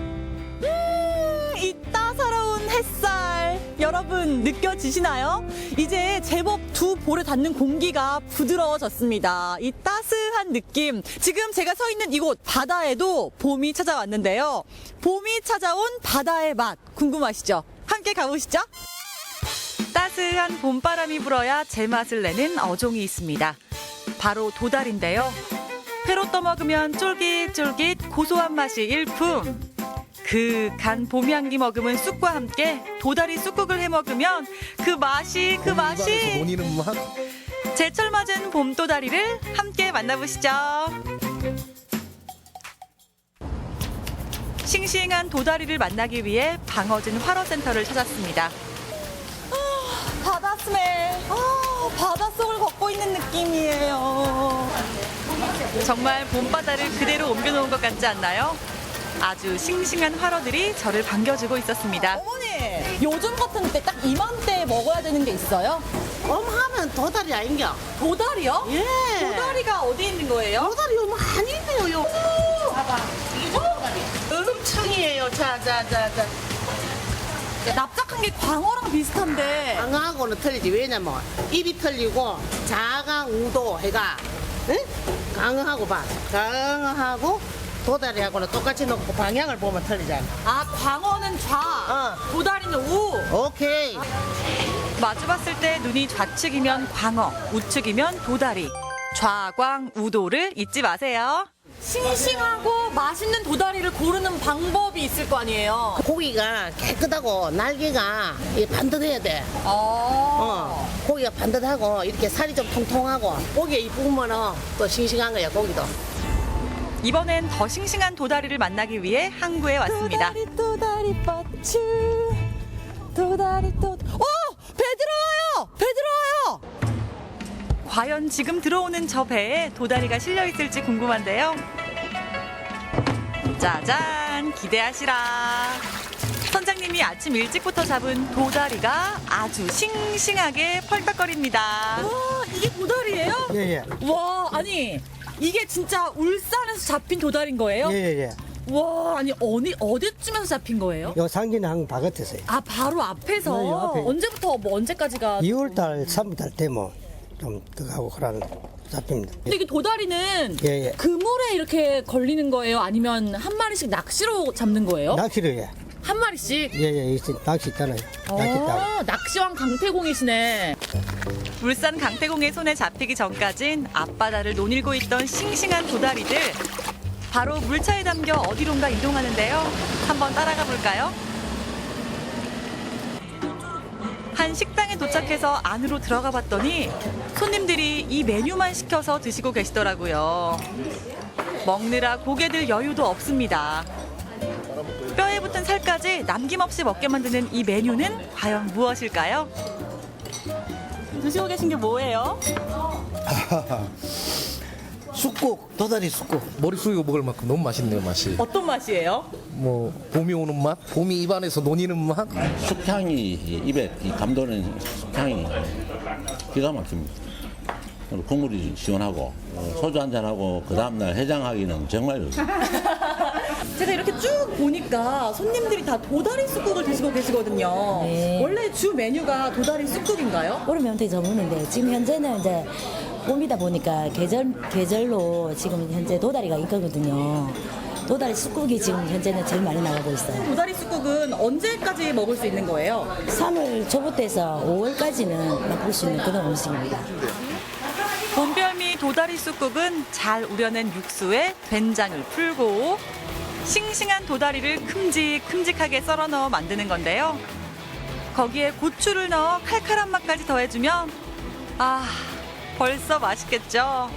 이 따사로운 햇살 여러분 느껴지시나요? 이제 제법 두 볼에 닿는 공기가 부드러워졌습니다. 이 따스한 느낌, 지금 제가 서 있는 이곳 바다에도 봄이 찾아왔는데요. 봄이 찾아온 바다의 맛 궁금하시죠? 함께 가보시죠. 따스한 봄바람이 불어야 제맛을 내는 어종이 있습니다. 바로 도다리인데요. 회로 떠먹으면 쫄깃쫄깃 고소한 맛이 일품. 그 간 봄향기 머금은 쑥과 함께 도다리 쑥국을 해 먹으면 그 맛이 제철 맞은 봄 도다리를 함께 만나보시죠. 싱싱한 도다리를 만나기 위해 방어진 활어센터를 찾았습니다. 바다 스멜, 바닷속을 걷고 있는 느낌이에요. 정말 봄바다를 그대로 옮겨놓은 것 같지 않나요? 아주 싱싱한 활어들이 저를 반겨주고 있었습니다. 어머니, 요즘 같은 때 딱 이맘때 먹어야 되는 게 있어요? 하면 도다리 아닌겨? 도다리요? 예. 도다리가 어디 있는 거예요? 도다리 많이 있네요. 봐봐, 이게 도다리. 엄청이에요. 자. 납작한 게 광어랑 비슷한데. 광어하고는 틀리지. 왜냐면 입이 틀리고 자강 우도 해가, 응? 광어하고 봐. 광어하고 도다리하고는 똑같이 놓고 방향을 보면 틀리잖아. 아, 광어는 좌, 도다리는 우. 오케이. 마주봤을 때 눈이 좌측이면 광어, 우측이면 도다리. 좌광우도를 잊지 마세요. 싱싱하고 맛있는 도다리를 고르는 방법이 있을 거 아니에요. 고기가 깨끗하고 날개가 반듯해야 돼. 고기가 반듯하고 이렇게 살이 좀 통통하고 고기에 이쁘면 또 싱싱한 거야, 고기도. 이번엔 더 싱싱한 도다리를 만나기 위해 항구에 왔습니다. 도다리 뻗추 도다리 배 들어와요. 과연 지금 들어오는 저 배에 도다리가 실려 있을지 궁금한데요. 짜잔, 기대하시라. 선장님이 아침 일찍부터 잡은 도다리가 아주 싱싱하게 펄떡거립니다. 와, 이게 도다리예요? 예예. 와, 아니 이게 진짜 울산에서 잡힌 도다리인 거예요? 예예예. 와, 아니 어디쯤에서 잡힌 거예요? 요 상진항 바깥에서요. 아, 바로 앞에서. 네, 요 앞에. 언제부터 뭐 언제까지가? 2월달, 3월달 되면 좀 더가고 그러는 잡힙니다. 근데 이게 도다리는 예예. 그물에 이렇게 걸리는 거예요? 아니면 한 마리씩 낚시로 잡는 거예요? 낚시로 해. 한 마리씩? 예예. 낚시 있잖아요. 낚시 있다고. 낚시왕 강태공이시네. 울산 강태공의 손에 잡히기 전까진 앞바다를 논일고 있던 싱싱한 도다리들. 바로 물차에 담겨 어디론가 이동하는데요. 한번 따라가 볼까요? 한 식당에 도착해서 안으로 들어가 봤더니 손님들이 이 메뉴만 시켜서 드시고 계시더라고요. 먹느라 고개 들 여유도 없습니다. 뼈에 붙은 살까지 남김없이 먹게 만드는 이 메뉴는 과연 무엇일까요? 드시고 계신 게 뭐예요? 쑥국, 도다리 쑥국. 머리 숙이고 먹을 만큼 너무 맛있네요, 맛이. 어떤 맛이에요? 뭐 봄이 오는 맛, 봄이 입안에서 녹이는 맛. 쑥향이 입에 감도는 쑥향이 기가 막힙니다. 국물이 시원하고 소주 한잔하고 그 다음날 해장하기는 정말 제가 이렇게 쭉 보니까 손님들이 다 도다리 쑥국을 드시고 계시거든요. 네. 원래 주 메뉴가 도다리 쑥국인가요? 오르면 되게 전문인데 지금 현재는 이제 봄이다 보니까 계절로 지금 현재 도다리가 있거든요. 도다리 쑥국이 지금 현재는 제일 많이 나가고 있어요. 도다리 쑥국은 언제까지 먹을 수 있는 거예요? 3월 초부터 해서 5월까지는 맛볼 수 있는 그런 음식입니다. 봄별미 도다리 쑥국은 잘 우려낸 육수에 된장을 풀고 싱싱한 도다리를 큼직큼직하게 썰어 넣어 만드는 건데요. 거기에 고추를 넣어 칼칼한 맛까지 더해주면 벌써 맛있겠죠.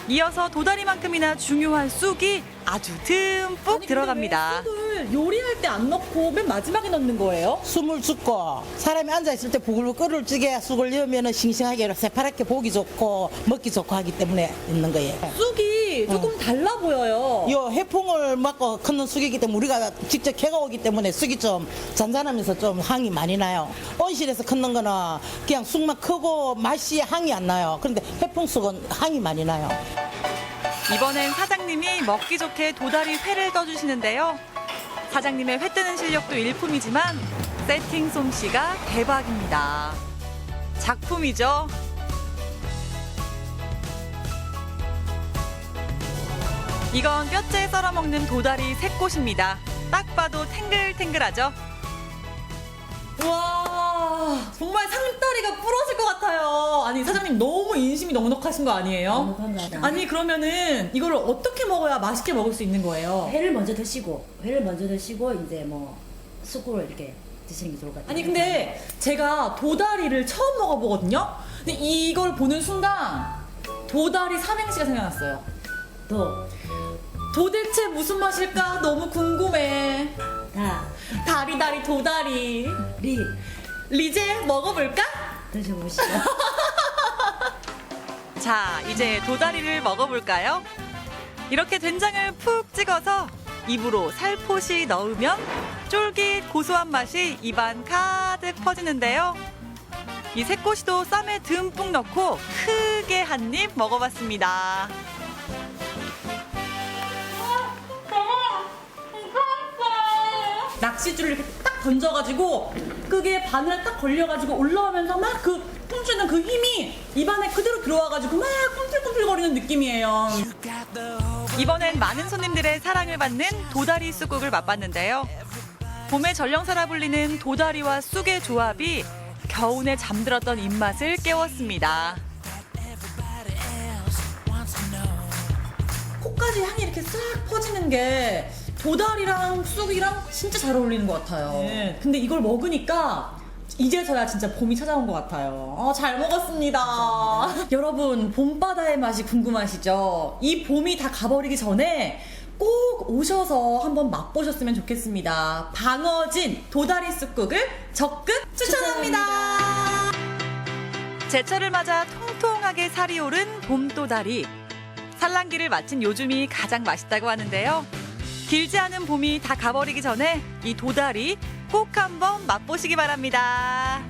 이어서 도다리만큼이나 중요한 쑥이 아주 듬뿍 들어갑니다. 쑥을 요리할 때 안 넣고 맨 마지막에 넣는 거예요? 숨을 죽고 사람이 앉아있을 때 부글부글 끓을 찌개 쑥을 넣으면 싱싱하게 새파랗게 보기 좋고 먹기 좋고 하기 때문에 있는 거예요. 쑥이 조금 달라 보여요. 요 해풍을 맞고 큰 쑥이기 때문에 우리가 직접 캐가 오기 때문에 쑥이 좀 잔잔하면서 좀 향이 많이 나요. 온실에서 큰 거는 그냥 쑥만 크고 맛이 향이 안 나요. 그런데 해풍 쑥은 향이 많이 나요. 이번엔 사장님이 먹기 좋게 도다리 회를 떠주시는데요. 사장님의 회 뜨는 실력도 일품이지만 세팅 솜씨가 대박입니다. 작품이죠. 이건 뼈째 썰어 먹는 도다리 새꽃입니다. 딱 봐도 탱글탱글하죠. 와, 정말 상다리가 부러질 것 같아요. 아니, 사장님 너무 인심이 넉넉하신 거 아니에요? 넉넉합니다. 아니, 그러면은 이거를 어떻게 먹어야 맛있게 먹을 수 있는 거예요? 회를 먼저 드시고 이제 뭐 쑥국을 이렇게 드시는 게 좋을 것 같아요. 아니, 근데 제가 도다리를 처음 먹어보거든요? 근데 이걸 보는 순간 도다리 삼행시가 생각났어요. 도대체 무슨 맛일까 너무 궁금해. 다리다리 도다리. 리제 먹어볼까? 드셔보시죠. 자, 이제 도다리를 먹어볼까요? 이렇게 된장을 푹 찍어서 입으로 살포시 넣으면 쫄깃 고소한 맛이 입안 가득 퍼지는데요. 이 새꼬시도 쌈에 듬뿍 넣고 크게 한 입 먹어봤습니다. 낚싯줄을 이렇게 딱 던져가지고 그게 바늘에 딱 걸려가지고 올라오면서 막 그 춤추는 그 힘이 입안에 그대로 들어와가지고 막 꿈틀꿈틀거리는 느낌이에요. 이번엔 많은 손님들의 사랑을 받는 도다리 쑥국을 맛봤는데요. 봄의 전령사라 불리는 도다리와 쑥의 조합이 겨우내 잠들었던 입맛을 깨웠습니다. 코까지 향이 이렇게 싹 퍼지는 게 도다리랑 쑥이랑 진짜 잘 어울리는 것 같아요. 네. 근데 이걸 먹으니까 이제서야 진짜 봄이 찾아온 것 같아요. 잘 먹었습니다. 여러분, 봄바다의 맛이 궁금하시죠? 이 봄이 다 가버리기 전에 꼭 오셔서 한번 맛보셨으면 좋겠습니다. 방어진 도다리 쑥국을 적극 추천합니다. 제철을 맞아 통통하게 살이 오른 봄도다리. 산란기를 마친 요즘이 가장 맛있다고 하는데요. 길지 않은 봄이 다 가버리기 전에 이 도다리 꼭 한번 맛보시기 바랍니다.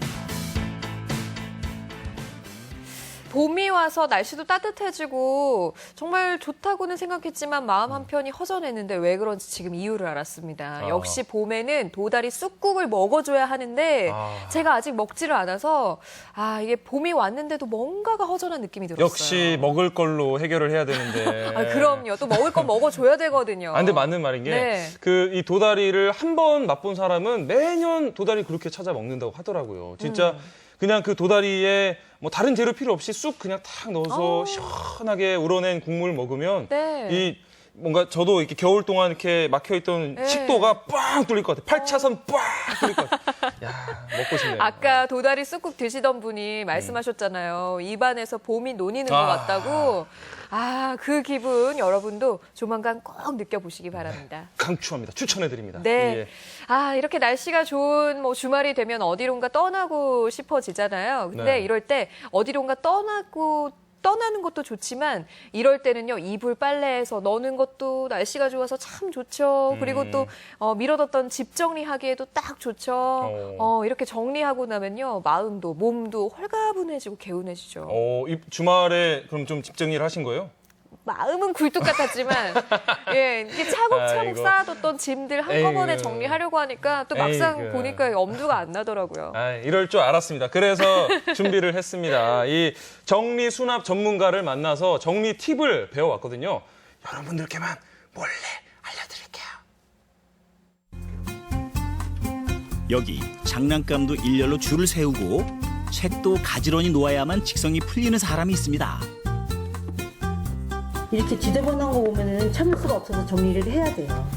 봄이 와서 날씨도 따뜻해지고 정말 좋다고는 생각했지만 마음 한편이 허전했는데 왜 그런지 지금 이유를 알았습니다. 역시 봄에는 도다리 쑥국을 먹어줘야 하는데 제가 아직 먹지를 않아서 이게 봄이 왔는데도 뭔가가 허전한 느낌이 들었어요. 역시 먹을 걸로 해결을 해야 되는데. 그럼요. 또 먹을 건 먹어줘야 되거든요. 근데 맞는 말인 게 이 도다리를 한 번 맛본 사람은 매년 도다리 그렇게 찾아 먹는다고 하더라고요. 진짜 그냥 그 도다리에 뭐 다른 재료 필요 없이 쑥 그냥 탁 넣어서 시원하게 우러낸 국물 먹으면 이 뭔가 저도 이렇게 겨울 동안 이렇게 막혀있던 식도가 빡 뚫릴 것 같아요. 8차선 빡 뚫릴 것 같아요. 야, 먹고 싶네요. 아까 도다리 쑥국 드시던 분이 말씀하셨잖아요. 입안에서 봄이 논이는 것 같다고. 그 기분 여러분도 조만간 꼭 느껴보시기 바랍니다. 강추합니다. 추천해드립니다. 네. 예. 이렇게 날씨가 좋은 주말이 되면 어디론가 떠나고 싶어지잖아요. 근데 이럴 때 어디론가 떠나는 것도 좋지만 이럴 때는요, 이불 빨래해서 넣는 것도 날씨가 좋아서 참 좋죠. 그리고 또 미뤄뒀던 집 정리하기에도 딱 좋죠. 이렇게 정리하고 나면요, 마음도 몸도 홀가분해지고 개운해지죠. 이 주말에 그럼 좀 집 정리를 하신 거예요? 마음은 굴뚝 같았지만 이게 차곡차곡 쌓아뒀던 짐들 한꺼번에 정리하려고 하니까 또 막상 보니까 엄두가 안 나더라고요. 이럴 줄 알았습니다. 그래서 준비를 했습니다. 이 정리 수납 전문가를 만나서 정리 팁을 배워왔거든요. 여러분들께만 몰래 알려드릴게요. 여기 장난감도 일렬로 줄을 세우고 책도 가지런히 놓아야만 직성이 풀리는 사람이 있습니다. 이렇게 지저분한 거 보면 참을 수가 없어서 정리를 해야 돼요.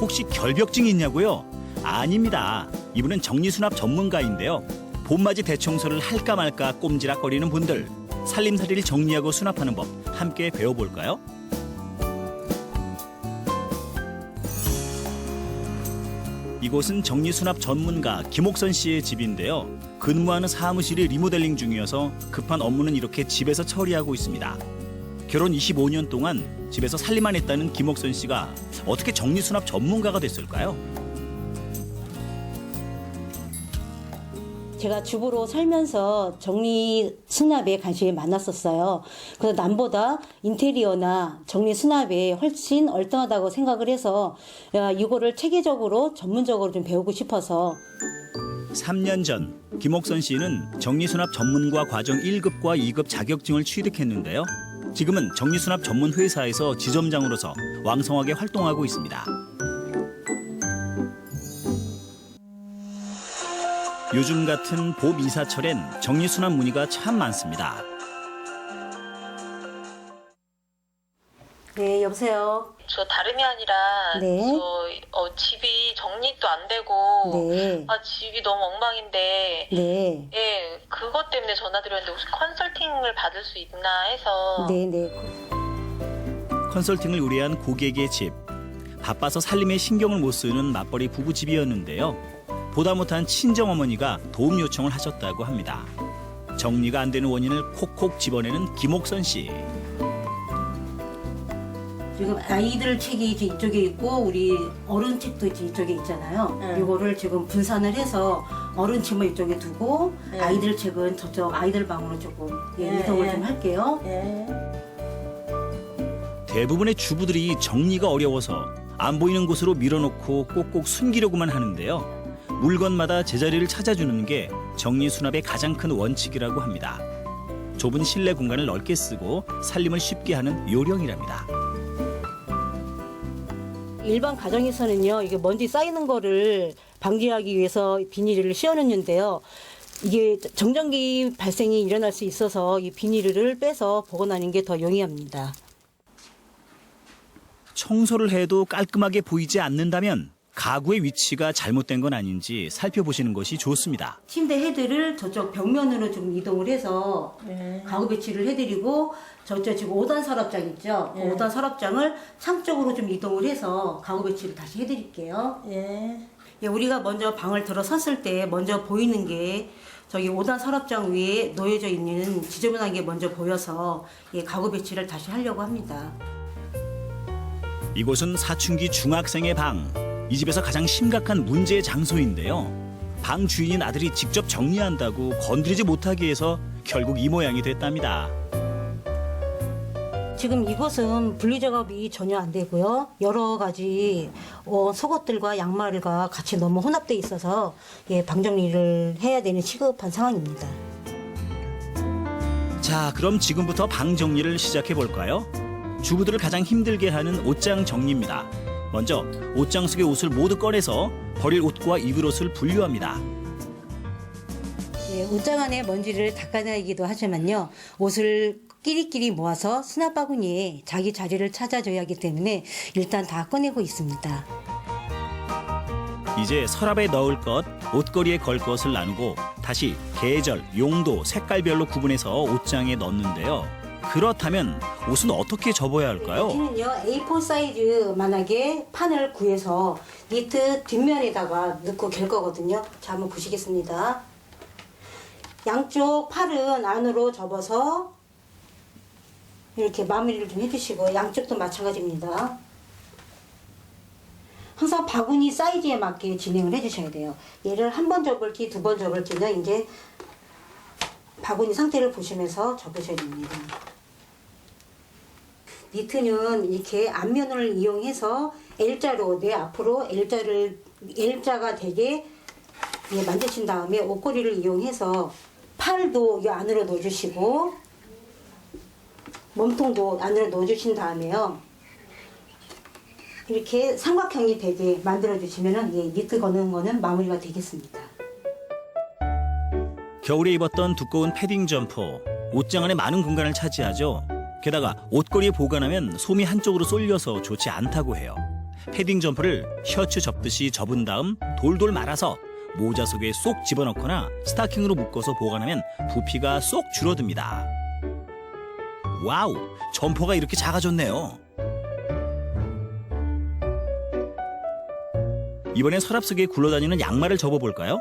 혹시 결벽증이 있냐고요? 아닙니다. 이분은 정리수납 전문가인데요. 봄맞이 대청소를 할까 말까 꼼지락거리는 분들, 살림살이를 정리하고 수납하는 법 함께 배워볼까요? 이곳은 정리수납 전문가 김옥선 씨의 집인데요. 근무하는 사무실이 리모델링 중이어서 급한 업무는 이렇게 집에서 처리하고 있습니다. 결혼 25년 동안 집에서 살림만 했다는 김옥선 씨가 어떻게 정리수납 전문가가 됐을까요? 제가 주부로 살면서 정리 수납에 관심이 많았었어요. 그래서 남보다 인테리어나 정리 수납에 훨씬 얼등하다고 생각을 해서 이거를 체계적으로 전문적으로 좀 배우고 싶어서 3년 전 김옥선 씨는 정리수납 전문가 과정 1급과 2급 자격증을 취득했는데요. 지금은 정리수납 전문 회사에서 지점장으로서 왕성하게 활동하고 있습니다. 요즘 같은 봄 이사철엔 정리수납 문의가 참 많습니다. 네, 여보세요. 저 다름이 아니라 저 집이 정리도 안 되고 집이 너무 엉망인데 그것 때문에 전화드렸는데 혹시 컨설팅을 받을 수 있나 해서 컨설팅을 의뢰한 고객의 집. 바빠서 살림에 신경을 못 쓰는 맞벌이 부부집이었는데요. 보다 못한 친정어머니가 도움 요청을 하셨다고 합니다. 정리가 안 되는 원인을 콕콕 집어내는 김옥선 씨. 지금 아이들 책이 이쪽에 있고 우리 어른 책도 이쪽에 있잖아요. 이거를 지금 분산을 해서 어른 책만 이쪽에 두고 아이들 책은 저쪽 아이들 방으로 조금 이동을 좀 할게요. 대부분의 주부들이 정리가 어려워서 안 보이는 곳으로 밀어놓고 꼭꼭 숨기려고만 하는데요. 물건마다 제자리를 찾아주는 게 정리 수납의 가장 큰 원칙이라고 합니다. 좁은 실내 공간을 넓게 쓰고 살림을 쉽게 하는 요령이랍니다. 일반 가정에서는요, 이게 먼지 쌓이는 거를 방지하기 위해서 비닐을 씌워놓는데요. 이게 정전기 발생이 일어날 수 있어서 이 비닐을 빼서 보관하는 게 더 용이합니다. 청소를 해도 깔끔하게 보이지 않는다면 가구의 위치가 잘못된 건 아닌지 살펴보시는 것이 좋습니다. 침대 헤드를 저쪽 벽면으로 좀 이동을 해서 가구 배치를 해드리고 저쪽 지금 5단 서랍장 있죠? 5단 서랍장을 창 쪽으로 좀 이동을 해서 가구 배치를 다시 해드릴게요. 예, 우리가 먼저 방을 들어섰을 때 먼저 보이는 게 저기 5단 서랍장 위에 놓여져 있는 지저분한 게 먼저 보여서 예, 가구 배치를 다시 하려고 합니다. 이곳은 사춘기 중학생의 방. 이 집에서 가장 심각한 문제의 장소인데요. 방 주인인 아들이 직접 정리한다고 건드리지 못하게 해서 결국 이 모양이 됐답니다. 지금 이곳은 분리 작업이 전혀 안 되고요. 여러 가지 속옷들과 양말과 같이 너무 혼합돼 있어서 예, 방 정리를 해야 되는 시급한 상황입니다. 자, 그럼 지금부터 방 정리를 시작해 볼까요? 주부들을 가장 힘들게 하는 옷장 정리입니다. 먼저 옷장 속의 옷을 모두 꺼내서 버릴 옷과 입을 옷을 분류합니다. 예, 옷장 안에 먼지를 닦아내기도 하지만요. 옷을 끼리끼리 모아서 수납 바구니에 자기 자리를 찾아줘야 하기 때문에 일단 다 꺼내고 있습니다. 이제 서랍에 넣을 것, 옷걸이에 걸 것을 나누고 다시 계절, 용도, 색깔별로 구분해서 옷장에 넣는데요. 그렇다면 옷은 어떻게 접어야 할까요? 니트는요, A4 사이즈만하게 판을 구해서 니트 뒷면에다가 넣고 갤 거거든요. 자, 한번 보시겠습니다. 양쪽 팔은 안으로 접어서 이렇게 마무리를 좀 해주시고 양쪽도 마찬가지입니다. 항상 바구니 사이즈에 맞게 진행을 해주셔야 돼요. 얘를 한 번 접을지 두 번 접을지는 이제 바구니 상태를 보시면서 접으셔야 됩니다. 니트는 이렇게 앞면을 이용해서 L자로 내 앞으로 L자가 되게 만드신 다음에 옷걸이를 이용해서 팔도 이 안으로 넣어주시고 몸통도 안으로 넣어주신 다음에요. 이렇게 삼각형이 되게 만들어주시면 니트 거는 거는 마무리가 되겠습니다. 겨울에 입었던 두꺼운 패딩 점퍼, 옷장 안에 많은 공간을 차지하죠. 게다가 옷걸이에 보관하면 솜이 한쪽으로 쏠려서 좋지 않다고 해요. 패딩 점퍼를 셔츠 접듯이 접은 다음 돌돌 말아서 모자 속에 쏙 집어넣거나 스타킹으로 묶어서 보관하면 부피가 쏙 줄어듭니다. 와우, 점퍼가 이렇게 작아졌네요. 이번엔 서랍 속에 굴러다니는 양말을 접어볼까요?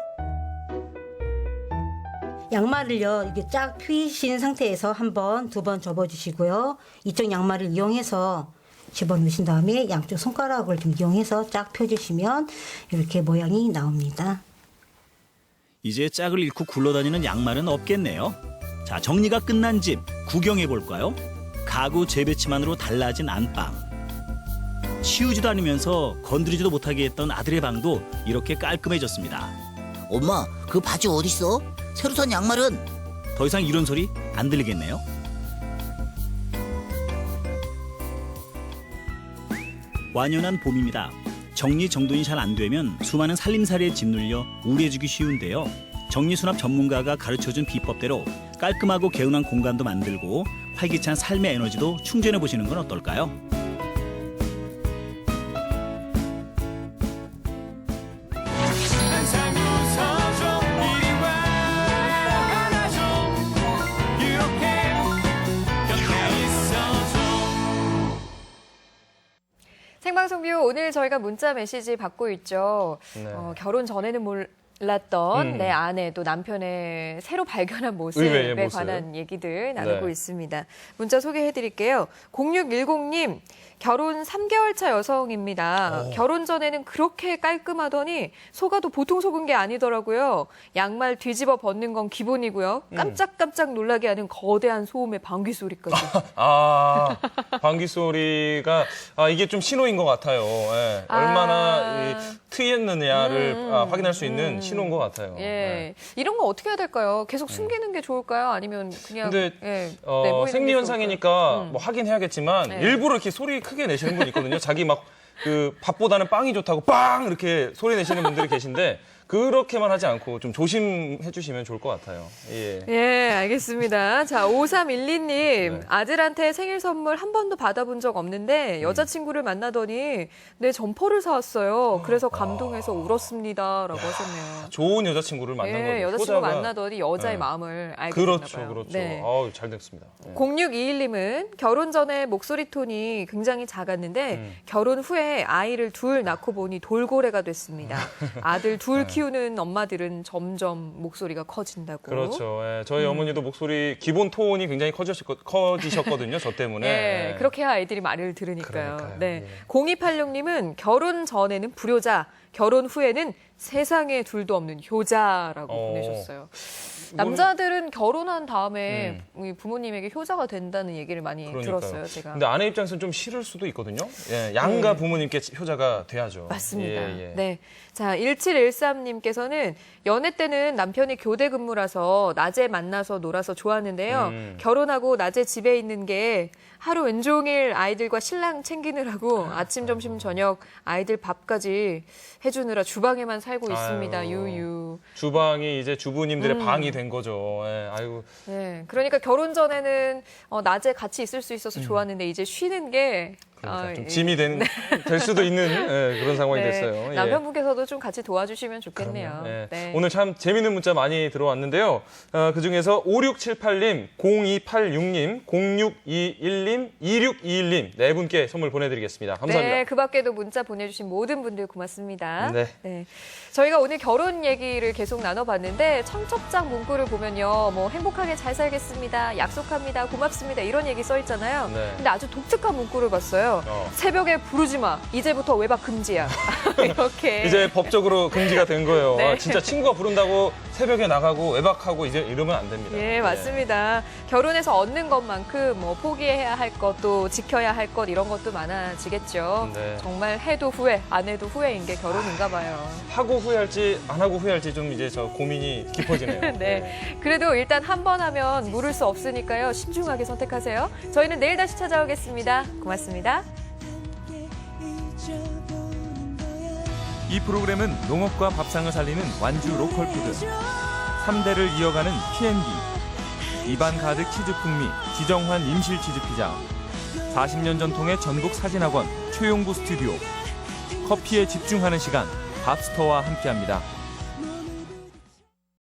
양말을요, 이렇게 쫙 펴신 상태에서 한 번, 두 번 접어주시고요. 이쪽 양말을 이용해서 집어넣으신 다음에 양쪽 손가락을 좀 이용해서 쫙 펴주시면 이렇게 모양이 나옵니다. 이제 짝을 잃고 굴러다니는 양말은 없겠네요. 자, 정리가 끝난 집 구경해 볼까요? 가구 재배치만으로 달라진 안방. 치우지도 않으면서 건드리지도 못하게 했던 아들의 방도 이렇게 깔끔해졌습니다. 엄마, 그 바지 어딨어? 새로 산 양말은? 더 이상 이런 소리 안 들리겠네요. 완연한 봄입니다. 정리정돈이 잘 안 되면 수많은 살림살이에 짓눌려 우울해지기 쉬운데요. 정리수납 전문가가 가르쳐준 비법대로 깔끔하고 개운한 공간도 만들고 활기찬 삶의 에너지도 충전해 보시는 건 어떨까요? 생방송뷰 오늘 저희가 문자 메시지 받고 있죠. 네. 결혼 전에는 몰랐던 내 아내 또 남편의 새로 발견한 모습에 관한 얘기들 나누고 있습니다. 문자 소개해드릴게요. 0610님, 결혼 3개월 차 여성입니다. 결혼 전에는 그렇게 깔끔하더니 속아도 보통 속은 게 아니더라고요. 양말 뒤집어 벗는 건 기본이고요. 깜짝깜짝 놀라게 하는 거대한 소음의 방귀 소리까지. 방귀 소리가 이게 좀 신호인 것 같아요. 예. 얼마나 트였느냐를 확인할 수 있는 신호인 것 같아요. 예. 이런 거 어떻게 해야 될까요? 계속 숨기는 게 좋을까요? 아니면 그냥 근데 생리 현상이니까 뭐 하긴 해야겠지만 일부러 이렇게 소리 크게 내시는 분이 있거든요. 자기 막 그 밥보다는 빵이 좋다고 빵 이렇게 소리 내시는 분들이 계신데 그렇게만 하지 않고 좀 조심해 주시면 좋을 것 같아요. 예. 예, 알겠습니다. 자, 5312님. 네. 아들한테 생일 선물 한 번도 받아본 적 없는데 여자친구를 만나더니 내 점퍼를 사왔어요. 그래서 감동해서 울었습니다. 라고 하셨네요. 좋은 여자친구를 만난 거예요. 예, 여자친구 만나더니 여자의 마음을 알게 됐나 그렇죠, 봐요. 그렇죠. 네. 잘 됐습니다. 예. 0621님은 결혼 전에 목소리 톤이 굉장히 작았는데 결혼 후에 아이를 둘 낳고 보니 돌고래가 됐습니다. 아들 둘 키우는 엄마들은 점점 목소리가 커진다고. 그렇죠. 예, 저희 어머니도 목소리 기본 톤이 굉장히 커지셨거든요. 저 때문에. 네, 그렇게 해야 아이들이 말을 들으니까요. 그러니까요. 네. 예. 0286님은 결혼 전에는 불효자, 결혼 후에는 세상에 둘도 없는 효자라고 보내셨어요. 남자들은 결혼한 다음에 우리 부모님에게 효자가 된다는 얘기를 많이 그러니까요. 들었어요, 제가. 근데 아내 입장에서는 좀 싫을 수도 있거든요. 예, 양가 부모님께 효자가 돼야죠. 맞습니다. 예, 예. 네. 자, 1713님께서는 연애 때는 남편이 교대 근무라서 낮에 만나서 놀아서 좋았는데요. 결혼하고 낮에 집에 있는 게 하루 왼종일 아이들과 신랑 챙기느라고 아침, 점심, 저녁 아이들 밥까지 해주느라 주방에만 살고 있습니다. 아유, 유유. 주방이 이제 주부님들의 방이 된 거죠. 예, 아이고. 네. 그러니까 결혼 전에는 낮에 같이 있을 수 있어서 좋았는데 이제 쉬는 게 그러니까 좀 짐이 될 수도 있는 그런 상황이 네. 됐어요. 예. 남편분께서도 좀 같이 도와주시면 좋겠네요. 예. 네. 오늘 참 재밌는 문자 많이 들어왔는데요. 그중에서 5678님, 0286님, 0621님, 2621님 네 분께 선물 보내드리겠습니다. 감사합니다. 네, 그 밖에도 문자 보내주신 모든 분들 고맙습니다. 네. 저희가 오늘 결혼 얘기를 계속 나눠봤는데 청첩장 문구를 보면요. 뭐 행복하게 잘 살겠습니다. 약속합니다. 고맙습니다. 이런 얘기 써 있잖아요. 네. 근데 아주 독특한 문구를 봤어요. 새벽에 부르지 마. 이제부터 외박 금지야. 이렇게. 이제 법적으로 금지가 된 거예요. 네. 진짜 친구가 부른다고 새벽에 나가고 외박하고 이제 이러면 안 됩니다. 예, 맞습니다. 결혼해서 얻는 것만큼 뭐 포기해야 할 것, 또 지켜야 할 것 이런 것도 많아지겠죠. 네. 정말 해도 후회, 안 해도 후회인 게 결혼인가 봐요. 하고 후회할지 안 하고 후회할지 좀 이제 저 고민이 깊어지네요. 네. 그래도 일단 한 번 하면 물을 수 없으니까요. 신중하게 선택하세요. 저희는 내일 다시 찾아오겠습니다. 고맙습니다. 이 프로그램은 농업과 밥상을 살리는 완주 로컬푸드, 3대를 이어가는 P&B, 입안 가득 치즈 풍미 지정환 임실 치즈 피자, 40년 전통의 전국 사진학원 최용구 스튜디오, 커피에 집중하는 시간 밥스토어와 함께합니다.